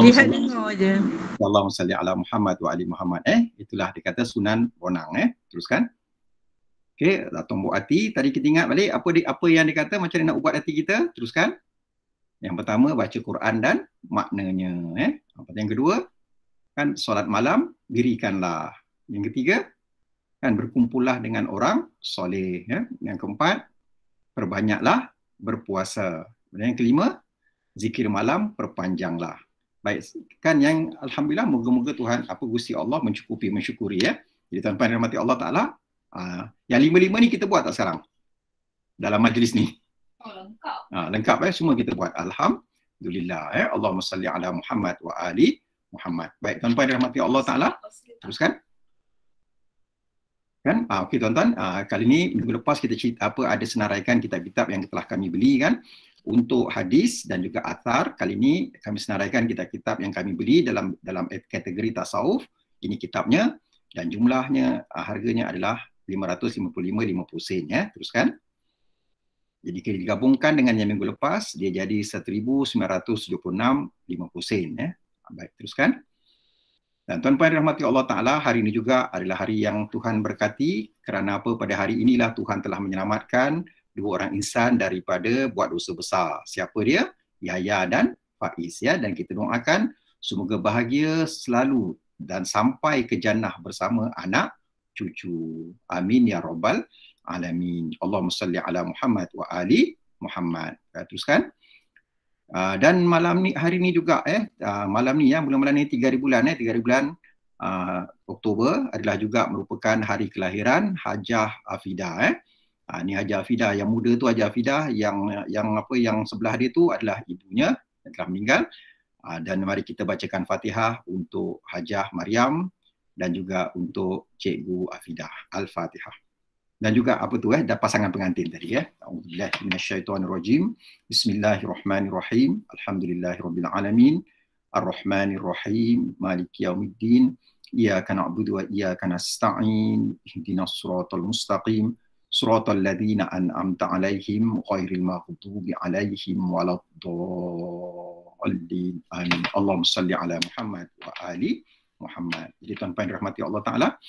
Lihat dengar je. Allahumma salli ala Muhammad wa ali Muhammad. Itulah dikata sunan bonang. Teruskan. Okey, Datuk Buat Hati. Tadi kita ingat balik apa yang dikata macam mana nak ubat hati kita. Teruskan. Yang pertama, baca Quran dan maknanya. Yang kedua, kan solat malam, dirikanlah. Yang ketiga, kan berkumpullah dengan orang soleh. Yang keempat, perbanyaklah berpuasa. Dan yang kelima, zikir malam perpanjanglah. Baik, kan yang alhamdulillah moga-moga Tuhan Gusti Allah mensyukuri ya. Jadi tuan-tuan yang dirahmati Allah Taala, yang 5 ni kita buat tak sekarang? Dalam majlis ni. Lengkap. Lengkap semua kita buat. Alhamdulillah Allahumma salli ala Muhammad wa ali Muhammad. Baik, tuan-tuan yang dirahmati Allah Taala, teruskan. Kan? Okey tuan-tuan, kali ni minggu lepas kita cerita ada senaraikan kitab-kitab yang telah kami beli kan. Untuk hadis dan juga athar, kali ini kami senaraikan kitab-kitab yang kami beli dalam kategori tasawuf. Ini kitabnya dan jumlahnya, harganya adalah 555.50 sen ya. Teruskan. Jadi kita digabungkan dengan yang minggu lepas, dia jadi 1,976.50 sen ya. Baik, teruskan. Dan tuan-tuan yang dirahmati Allah Ta'ala, hari ini juga adalah hari yang Tuhan berkati. Kerana apa? Pada hari inilah Tuhan telah menyelamatkan 2 orang insan daripada buat dosa besar. Siapa dia? Yahya dan Faiz ya. Dan kita doakan semoga bahagia selalu dan sampai ke jannah bersama anak cucu. Amin ya rabbal alamin. Allahumma salli ala Muhammad wa ali Muhammad. Teruskan. Dan malam ni, hari ni juga malam ni ya, bulan-bulan ni 3 bulan 3 bulan Oktober adalah juga merupakan hari kelahiran Hajah Afidah ni Hajah Afidah yang muda tu, Hajah Afidah yang sebelah dia tu adalah ibunya yang telah meninggal. Dan mari kita bacakan Fatihah untuk Hajah Maryam dan juga untuk Cikgu Afidah. Al-Fatihah. Dan juga dah pasangan pengantin tadi ya. A'udzubillahi minasyaitonirrajim. Bismillahirrahmanirrahim. Alhamdulillahirabbil alamin. Arrahmanirrahim. Maliki yaumiddin. Iyyaka na'budu wa iyyaka nasta'in. Ihdinas siratal mustaqim. Siratal ladzina an'amta 'alaihim ghairil maghdubi 'alaihim waladdallin. Amin. Allahumma salli ala Muhammad wa ali Muhammad. Jadi tuan-tuan dirahmati Allah Ta'ala,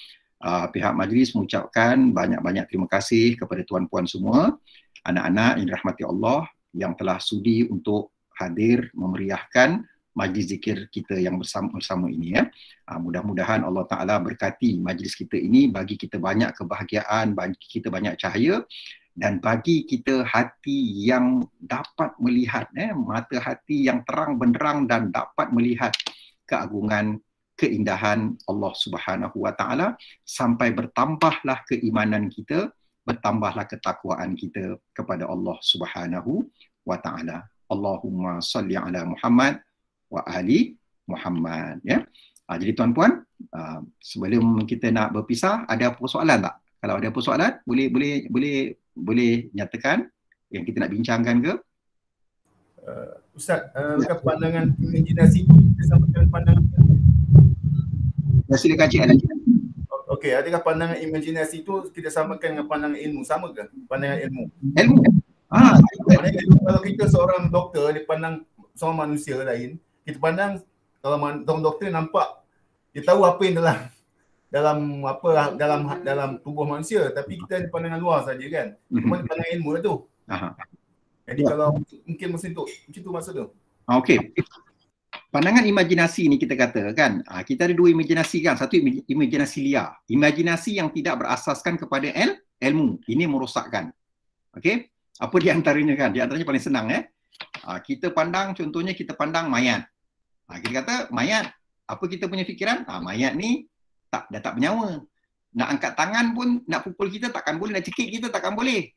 pihak majlis mengucapkan banyak-banyak terima kasih kepada tuan-puan semua, anak-anak yang dirahmati Allah yang telah sudi untuk hadir memeriahkan majlis zikir kita yang bersama ini ya. Mudah-mudahan Allah Ta'ala berkati majlis kita ini, bagi kita banyak kebahagiaan, bagi kita banyak cahaya, dan bagi kita hati yang dapat melihat, mata hati yang terang benderang dan dapat melihat keagungan, keindahan Allah Subhanahu Wa Ta'ala, sampai bertambahlah keimanan kita, bertambahlah ketakwaan kita kepada Allah Subhanahu Wa Ta'ala. Allahumma salli ala Muhammad wa ali Muhammad ya. Jadi tuan-puan, sebelum kita nak berpisah, ada persoalan tak? Kalau ada persoalan, boleh nyatakan yang kita nak bincangkan ke? Ustaz, pandangan imajinasi itu kita samakan pandangan. Silakan Cik Ali. Okey, adakah pandangan imajinasi itu kita samakan dengan pandangan ilmu, sama ke? Pandangan ilmu. Kalau kita seorang doktor, dia pandang seorang manusia lain, kita pandang kalau seorang doktor nampak, dia tahu apa yang dalam tubuh manusia, tapi kita ada pandangan luar saja kan. Cuma pandangan ilmu lah tu. Jadi kalau mungkin macam tu maksud tu. Okey. Pandangan imajinasi ni kita kata kan, kita ada dua imajinasi kan. Satu imajinasi liar, imajinasi yang tidak berasaskan kepada ilmu. Ini merosakkan. Okey, apa di antaranya kan? Di antaranya paling senang kita pandang, contohnya kita pandang mayat. Kita kata mayat, apa kita punya fikiran? Mayat ni dah tak bernyawa. Nak angkat tangan pun, nak pukul kita takkan boleh, nak cekik kita takkan boleh.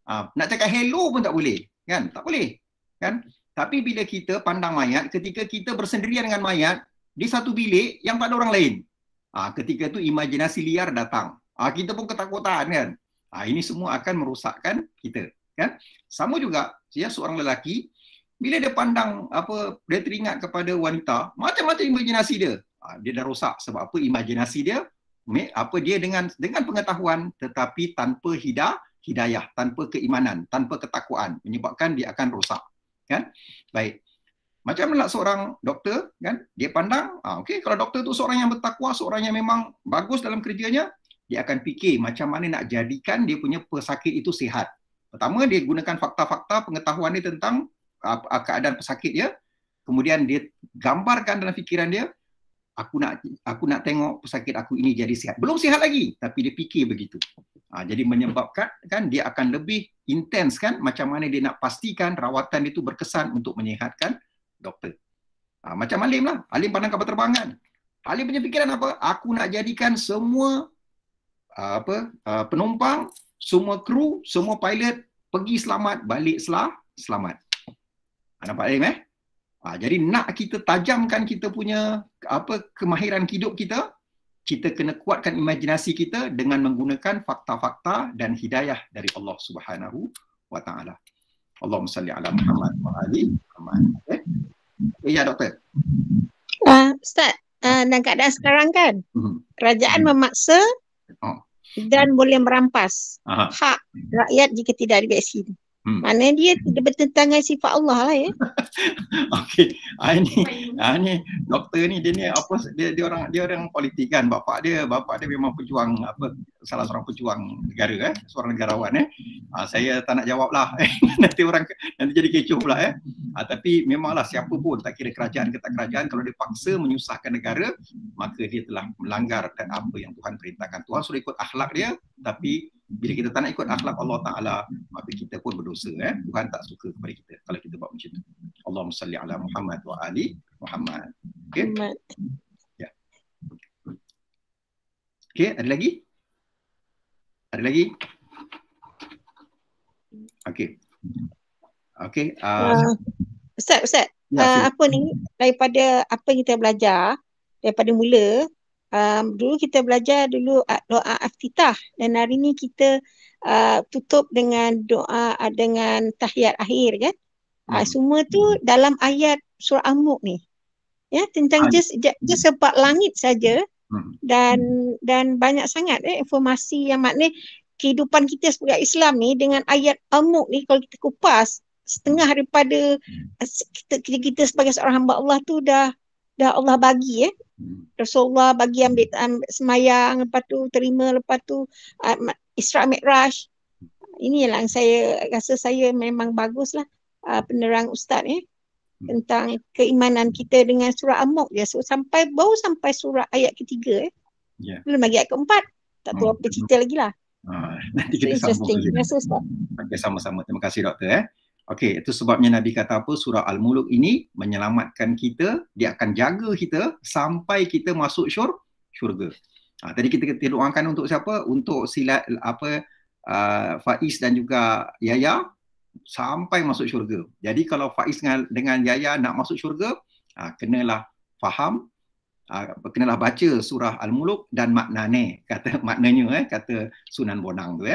Nak cakap hello pun tak boleh. Kan? Tak boleh. Kan? Tapi bila kita pandang mayat, ketika kita bersendirian dengan mayat di satu bilik yang tak ada orang lain, ketika itu imajinasi liar datang. Kita pun ketakutan kan. Ini semua akan merosakkan kita. Kan? Sama juga, seorang lelaki, bila dia pandang dia teringat kepada wanita, macam-macam imajinasi dia. Dia dah rosak. Sebab apa? Imajinasi dia, dia dengan pengetahuan tetapi tanpa hidayah, tanpa keimanan, tanpa ketakwaan, menyebabkan dia akan rosak. Kan? Baik. Macam mana seorang doktor kan, dia pandang okey, kalau doktor tu seorang yang bertakwa, seorang yang memang bagus dalam kerjanya, dia akan fikir macam mana nak jadikan dia punya pesakit itu sihat. Pertama, dia gunakan fakta-fakta pengetahuan dia tentang keadaan pesakit dia. Kemudian dia gambarkan dalam fikiran dia, aku nak tengok pesakit aku ini jadi sihat. Belum sihat lagi, tapi dia fikir begitu. Jadi menyebabkan kan dia akan lebih intens kan, macam mana dia nak pastikan rawatan itu berkesan untuk menyihatkan doktor. Macam Alim lah. Alim pandang kapal terbangan. Alim punya fikiran apa? Aku nak jadikan semua penumpang, semua kru, semua pilot pergi selamat, balik selamat. Nampak Alim jadi nak kita tajamkan kita punya kemahiran hidup kita, kita kena kuatkan imajinasi kita dengan menggunakan fakta-fakta dan hidayah dari Allah Subhanahu Wa Ta'ala. Allahumma salli ala Muhammad wa ali Muhammad. Ya doktor. Ustaz, dalam keadaan sekarang kan, kerajaan memaksa dan boleh merampas hak rakyat jika tidak ada vaksin. Maknanya dia tidak bertentangan sifat Allah lah ya. Okey. Ini doktor ni dia orang politik kan. Bapa dia memang pejuang salah seorang pejuang negara seorang negarawan saya tak nak jawab lah. nanti jadi kecoh pula tapi memanglah siapa pun, tak kira kerajaan ke tak kerajaan, kalau dia paksa menyusahkan negara, maka dia telah melanggar apa yang Tuhan perintahkan. Tuhan suruh ikut akhlak dia, tapi bila kita tak nak ikut akhlak Allah Ta'ala, maka kita pun berdosa. Tuhan tak suka kepada kita kalau kita buat macam tu. Allahumma salli ala Muhammad wa ali Muhammad. Okey? Ya. Okey, ada lagi? Ada lagi? Okey. Okey. Ustaz, apa ni, daripada apa yang kita belajar daripada mula, dulu kita belajar doa iftitah, dan hari ni kita tutup dengan doa dengan tahiyat akhir kan. Semua tu dalam ayat surah Al-Mulk ni. Ya, tentang just sebab langit saja, dan banyak sangat informasi yang maknanya kehidupan kita sebagai Islam ni dengan ayat Al-Mulk ni, kalau kita kupas, setengah daripada kita sebagai seorang hamba Allah tu dah Allah bagi Rasulullah bagi ambil semayang, lepas tu terima, lepas tu Isra Mi'raj. Inilah yang saya rasa saya memang baguslah penerang Ustaz tentang keimanan kita dengan surah Al-Mulk dia. So, baru sampai surah ayat ketiga belum lagi ayat keempat. Tak tahu apa cerita lagi lah. Nanti kita sambung. Okay, sama-sama. Terima kasih doktor. Okey, itu sebabnya Nabi kata apa? Surah Al-Mulk ini menyelamatkan kita, dia akan jaga kita sampai kita masuk syurga. Tadi kita doakan untuk siapa? Untuk Faiz dan juga Yaya sampai masuk syurga. Jadi kalau Faiz dengan Yaya nak masuk syurga, kenalah faham, kenalah baca surah Al-Mulk dan maknanya, kata Sunan Bonang tu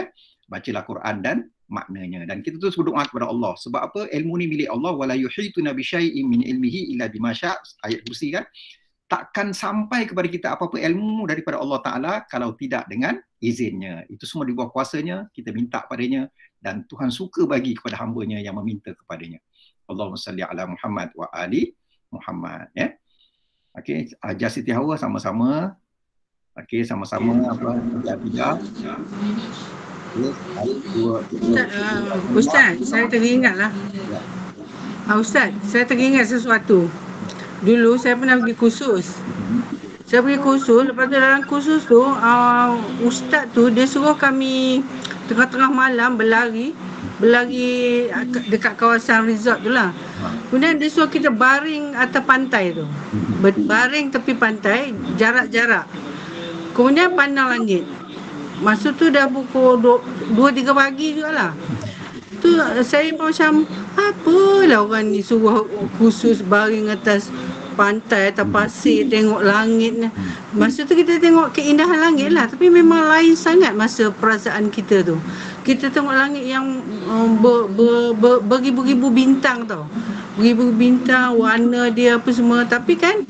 bacalah Quran dan maknanya. Dan kita terus berdoa kepada Allah. Sebab apa? Ilmu ni milik Allah. Wala yuhituna bi syai'in min ilmihi illa bima syaa'. Ayat kursi kan. Takkan sampai kepada kita apa-apa ilmu daripada Allah Ta'ala kalau tidak dengan izinnya. Itu semua di bawah kuasanya, kita minta padanya dan Tuhan suka bagi kepada hamba-Nya yang meminta kepadanya. Allahumma salli ala Muhammad wa ali Muhammad. Okey, Hajar Siti Hawa sama-sama. Okey, sama-sama tiga. Ustaz, saya teringatlah. Ustaz, saya teringat sesuatu. Dulu saya pernah pergi kursus. Saya pergi kursus, lepas tu dalam kursus tu ustaz tu dia suruh kami tengah-tengah malam berlari dekat kawasan resort tu lah. Kemudian dia suruh kita baring atas pantai tu. Baring tepi pantai, jarak-jarak. Kemudian pandang langit. Masa tu dah pukul 2-3 pagi jugalah. Tu saya macam, apalah orang ni suruh khusus baring atas pantai, atas pasir, tengok langit. Masa tu kita tengok keindahan langit lah. Tapi memang lain sangat masa perasaan kita tu. Kita tengok langit yang beribu-ribu bintang tau. Beribu bintang, warna dia apa semua. Tapi kan,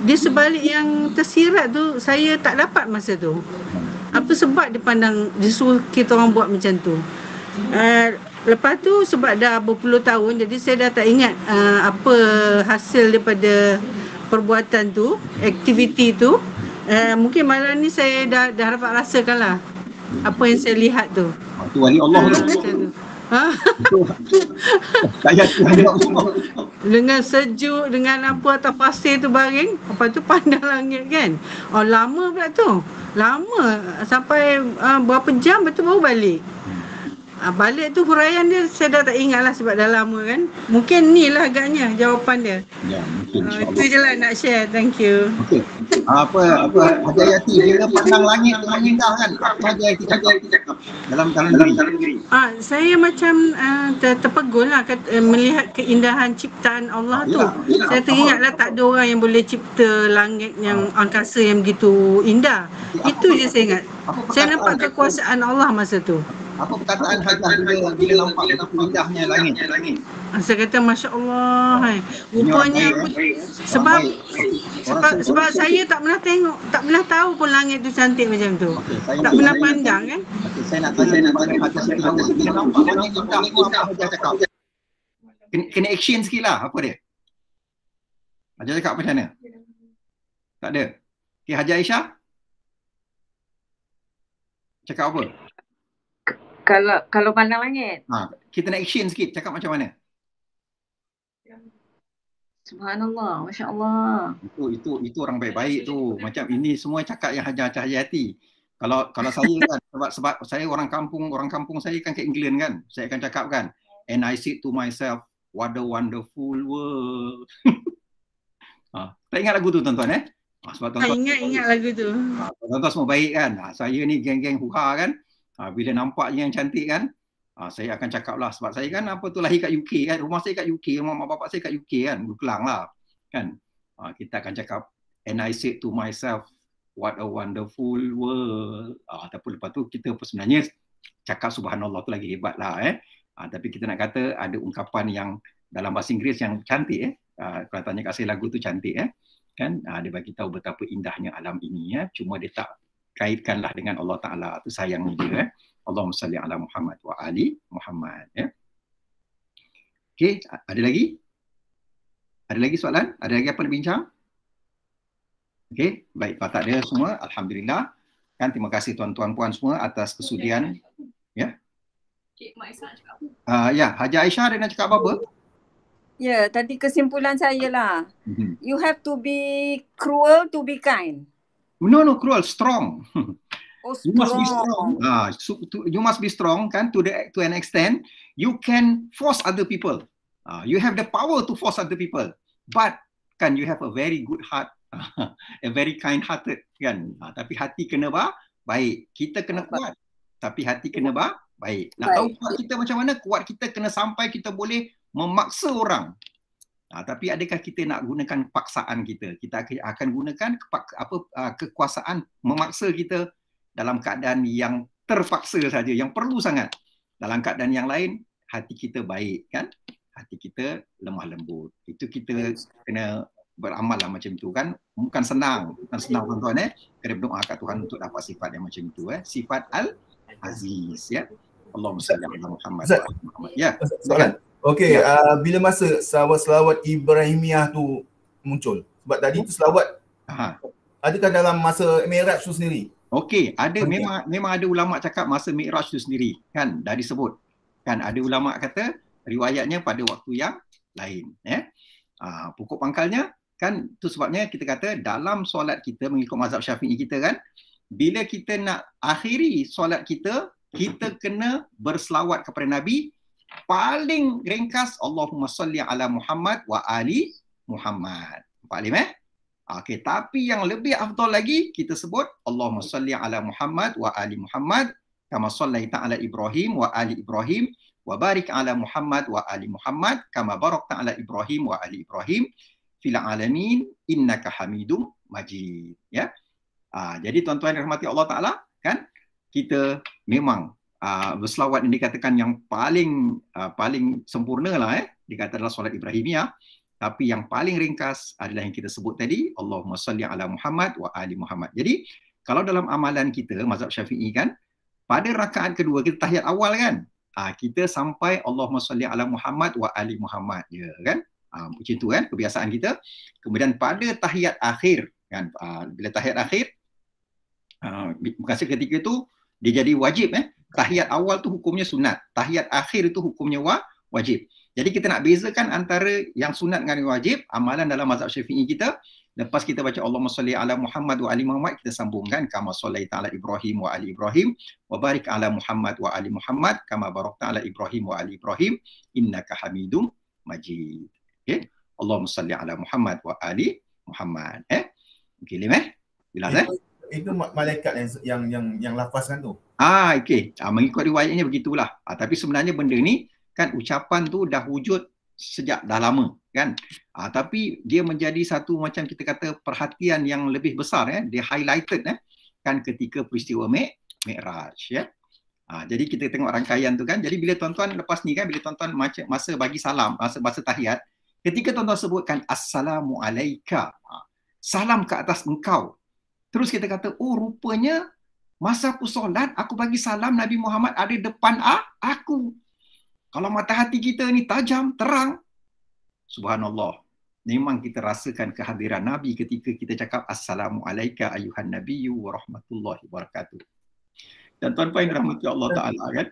dia sebalik yang tersirat tu, saya tak dapat masa tu. Apa sebab dia suruh kita orang buat macam tu. Lepas tu sebab dah berpuluh tahun, jadi saya dah tak ingat apa hasil daripada perbuatan tu, aktiviti tu. Mungkin malam ni saya dah dapat rasakan lah apa yang saya lihat tu. Itu wali Allah tu. Dengan sejuk, dengan apa atas pasir tu baring, lepas tu pandang langit kan. Lama pula tu. Lama sampai berapa jam betul baru balik. Balik tu huraian dia saya dah tak ingat lah sebab dah lama kan. Mungkin ni lah agaknya jawapan dia. Ya, mungkin itu je lah nak share. Thank you. Okey. Apa Hajar Yati dia pandang langit dengan indah kan. Apa Hajar Yati cakap dalam diri. Saya macam terpegun lah melihat keindahan ciptaan Allah tu. Saya teringatlah tak ada orang yang boleh cipta langit yang angkasa yang begitu indah. Itu je saya ingat. Saya nampak kekuasaan Allah masa tu. Apa perkataan Hajar bila nampak indahnya langit? Saya kata Masya Allah. Rupanya sebab saya tak pernah tengok, tak pernah tahu pun langit tu cantik macam tu. Tak pernah pandang kan. Saya nak tanya kepada Hajar Siti Hawa, bila nampak langit indah tu apa Hajar cakap? Kena action sikit lah, apa dia? Hajar cakap macam mana? Tak ada? Okay, Hajar Aisyah? Cakap apa? Kalau pandang langit. Kita nak action sikit, cakap macam mana? Subhanallah, Masya Allah. Itu orang baik-baik tu. Macam ini semua cakap yang Hajar Hati. Kalau saya kan, sebab saya orang kampung saya kan ke England kan. Saya akan cakap kan, and I said to myself, what a wonderful world. Tak ingat lagu tu tuan-tuan sebab tuan-tuan ingat lagu tu. Tuan-tuan semua baik kan. Saya ni geng-geng huha kan. Bila nampak yang cantik kan, saya akan cakap lah sebab saya kan lahir kat UK kan, rumah saya kat UK, rumah mak bapak saya kat UK kan, Kelang lah kan. Kita akan cakap, and I said to myself, what a wonderful world. Tapi lepas tu kita sebenarnya cakap subhanallah tu lagi hebat lah tapi kita nak kata ada ungkapan yang dalam bahasa Inggeris yang cantik kalau tanya kat saya lagu tu cantik kan. Dia bagi tahu betapa indahnya alam ini cuma dia tak kaitkanlah dengan Allah Ta'ala. Itu sayangnya dia. Allahumma salli ala Muhammad wa ali Muhammad. Okey, ada lagi? Ada lagi soalan? Ada lagi apa nak bincang? Okey, baik Pak tak ada semua. Alhamdulillah. Kan terima kasih tuan-tuan puan semua atas kesudian. Ya. Cik Mak Aisyah nak cakap apa? Ya, Haji Aisyah ada nak cakap apa-apa? Ya, tadi kesimpulan saya lah. You have to be cruel to be kind. No, cruel, strong. Oh, You must be strong. You must be strong kan to an extent you can force other people. You have the power to force other people. But kan you have a very good heart, a very kind hearted kan. Tapi hati kena baik. Kita kena kuat. Tapi hati kena baik. Nak tahu kuat kita macam mana? Kuat kita kena sampai kita boleh memaksa orang. Tapi adakah kita nak gunakan paksaan kita? Kita akan gunakan kekuasaan memaksa kita dalam keadaan yang terpaksa saja, yang perlu sangat. Dalam keadaan yang lain, hati kita baik kan? Hati kita lemah lembut. Itu kita kena beramal lah macam itu kan. Bukan senang tuan-tuan kena berdoa kat Tuhan untuk dapat sifat yang macam itu Sifat Al-Aziz ya. Allahumma salli ala Muhammad. Ya. Soalan. Okey, bila masa selawat Ibrahimiyah tu muncul? Sebab tadi tu selawat adakah dalam masa Mi'raj tu sendiri? Okey, ada memang ada ulama cakap masa Mi'raj tu sendiri kan, dah disebut. Kan ada ulama kata riwayatnya pada waktu yang lain pokok pangkalnya kan tu sebabnya kita kata dalam solat kita mengikut mazhab Syafi'i kita kan, bila kita nak akhiri solat kita kena berselawat kepada Nabi. Paling ringkas Allahumma salli ala Muhammad wa ali Muhammad. Nampak Alim Okey, tapi yang lebih afdal lagi kita sebut Allahumma salli ala Muhammad wa ali Muhammad kama sallaita ala Ibrahim wa ali Ibrahim wa barik ala Muhammad wa ali Muhammad kama barakta ala Ibrahim wa ali Ibrahim fil alamin innaka Hamidum Majid ya. Jadi tuan-tuan yang dirahmati Allah Taala kan, kita memang berselawat yang dikatakan yang paling sempurna lah dikatakan adalah solat Ibrahimiyah, tapi yang paling ringkas adalah yang kita sebut tadi Allahumma salli ala Muhammad wa ali Muhammad. Jadi kalau dalam amalan kita mazhab Syafi'i kan, pada rakaat kedua kita tahiyat awal kan, kita sampai Allahumma salli ala Muhammad wa ali Muhammad ya kan, macam tu kan kebiasaan kita. Kemudian pada tahiyat akhir kan, bila tahiyat akhir masa ketika itu dia jadi wajib tahiyat awal tu hukumnya sunat, tahiyat akhir itu hukumnya wajib. Jadi kita nak bezakan antara yang sunat dengan yang wajib. Amalan dalam mazhab Syafi'i kita, lepas kita baca Allahumma salli ala Muhammad wa ali Muhammad, kita sambungkan kama sallaita ala Ibrahim wa ali Ibrahim wa barik ala Muhammad wa ali Muhammad kama barakta ala Ibrahim wa ali Ibrahim innaka Hamidum Majid. Okey, Allahumma salli ala Muhammad wa ali Muhammad. Okey, jelas Itu malaikat yang lafazkan tu. Okey. Mengikut riwayatnya begitulah. Tapi sebenarnya benda ni kan ucapan tu dah wujud sejak dah lama kan. Tapi dia menjadi satu macam kita kata perhatian yang lebih besar dia highlighted kan ketika peristiwa Mi'raj ya. Jadi kita tengok rangkaian tu kan. Jadi bila tuan-tuan lepas ni kan, bila tuan-tuan masa bagi salam, masa tahiyat, ketika tuan-tuan sebutkan assalamu alayka, salam ke atas engkau. Terus kita kata, oh rupanya masa aku solat, aku bagi salam Nabi Muhammad ada depan aku. Kalau mata hati kita ni tajam, terang, subhanallah, memang kita rasakan kehadiran Nabi ketika kita cakap assalamu alayka ayuhan nabiyyu wa rahmatullahi wabarakatuh. Dan tuan-tuan yang rahmati Allah Ta'ala kan,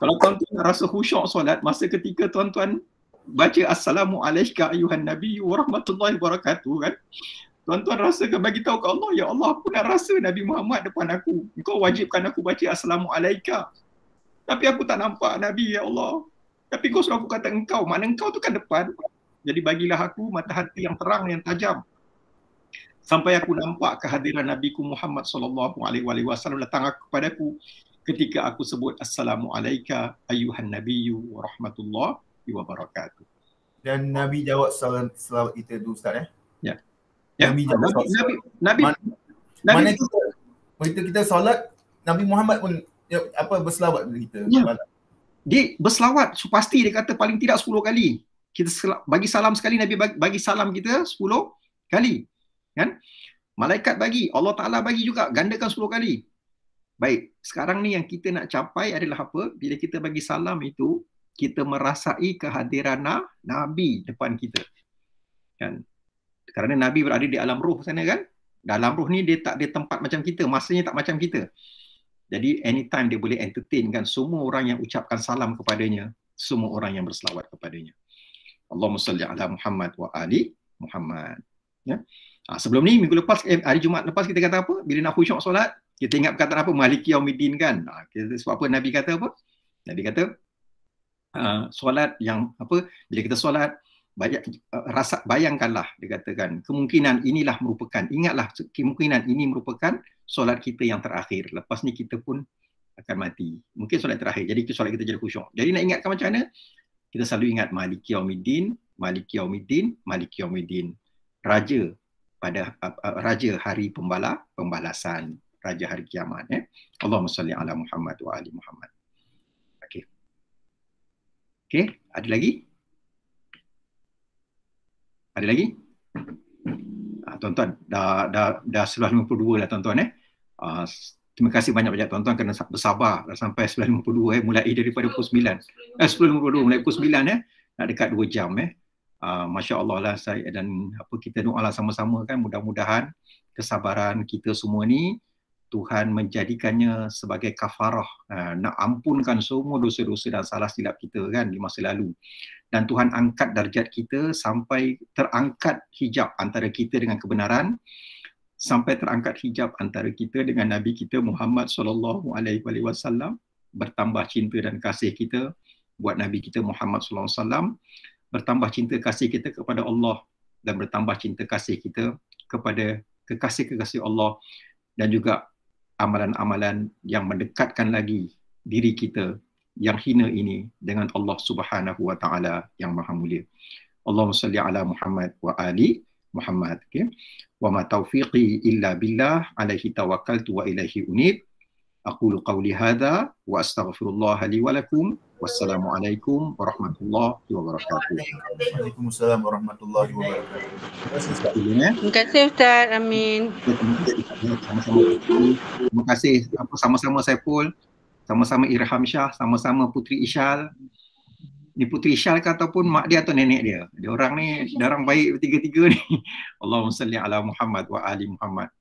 kalau tuan-tuan rasa khusyuk solat, masa ketika tuan-tuan baca assalamu alayka ayuhan nabiyyu wa rahmatullahi wabarakatuh kan, tuan-tuan rasakan bagi tahu ke Allah, ya Allah, aku nak rasa Nabi Muhammad depan aku. Engkau wajibkan aku baca assalamu alayka. Tapi aku tak nampak Nabi, ya Allah. Tapi kau suruh aku kata engkau, makna engkau tu kan depan. Jadi bagilah aku mata hati yang terang, yang tajam. Sampai aku nampak kehadiran Nabiku Muhammad SAW datang kepadaku ketika aku sebut assalamu alayka ayuhan nabiyyu wa rahmatullahi wabarakatuh. Dan Nabi jawab selawat kita tu Ustaz Ya. Nabi mana kita solat, Nabi Muhammad pun berselawat kepada kita. Dia berselawat pasti, dia kata paling tidak 10 kali. Kita bagi salam sekali, Nabi bagi salam kita 10 kali. Kan? Malaikat bagi, Allah Ta'ala bagi juga, gandakan 10 kali. Baik, sekarang ni yang kita nak capai adalah apa? Bila kita bagi salam itu, kita merasai kehadiran Nabi depan kita. Kan? Kerana Nabi berada di alam ruh sana kan. Dalam roh ni dia tak ada tempat macam kita, masanya tak macam kita. Jadi anytime dia boleh entertain kan semua orang yang ucapkan salam kepadanya, semua orang yang berselawat kepadanya. Allahumma salli ala Muhammad wa ali Muhammad. Ya. Sebelum ni minggu lepas, hari Jumaat lepas kita kata apa? Bila nak khusyuk solat, kita ingat perkataan apa? Maliki yaumiddin kan. Sebab apa Nabi kata apa? Nabi kata solat yang apa? Bila kita solat, bayangkanlah, dia katakan kemungkinan inilah merupakan, ingatlah kemungkinan ini merupakan solat kita yang terakhir. Lepas ni kita pun akan mati. Mungkin solat terakhir. Jadi solat kita jadi khusyuk. Jadi nak ingatkan macam mana? Kita selalu ingat Maliki yaumiddin, Maliki yaumiddin, Maliki yaumiddin. Raja pada raja hari pembalasan, raja hari kiamat. Allahumma salli ala Muhammad wa ali Muhammad. Okey. Okey, ada lagi? Ada lagi? Tuan-tuan, dah 9.52 lah tuan-tuan. Terima kasih banyak-banyak tuan-tuan kerana bersabar dah sampai 9.52 mulai daripada pukul 9. 10.52 mulai pukul 9 nak dekat 2 jam Masya Allah lah saya dan kita doalah sama-sama kan, mudah-mudahan kesabaran kita semua ni Tuhan menjadikannya sebagai kafarah, nak ampunkan semua dosa-dosa dan salah silap kita kan di masa lalu. Dan Tuhan angkat darjat kita sampai terangkat hijab antara kita dengan kebenaran, sampai terangkat hijab antara kita dengan Nabi kita Muhammad SAW, bertambah cinta dan kasih kita buat Nabi kita Muhammad SAW, bertambah cinta kasih kita kepada Allah dan bertambah cinta kasih kita kepada kekasih-kekasih Allah, dan juga amalan-amalan yang mendekatkan lagi diri kita yang hina ini dengan Allah Subhanahu wa taala yang maha mulia. Allahumma salli ala Muhammad wa ali Muhammad. Okay? Wa ma taufiqi illa billah alaihi tawakkaltu wa ilaihi unib. Aqulu qawli hadha wa astaghfirullah li wa lakum. Wassalamualaikum warahmatullahi wabarakatuh. Waalaikumsalam warahmatullahi wabarakatuh. Terima kasih Ustaz. Amin. Terima kasih sama-sama Saiful, sama-sama Irham Shah, sama-sama Putri Ishal. Ni Putri Ishal ke ataupun mak dia atau nenek dia? Dia orang ni, dia orang baik tiga-tiga ni. Allahumma salli ala Muhammad wa ali Muhammad.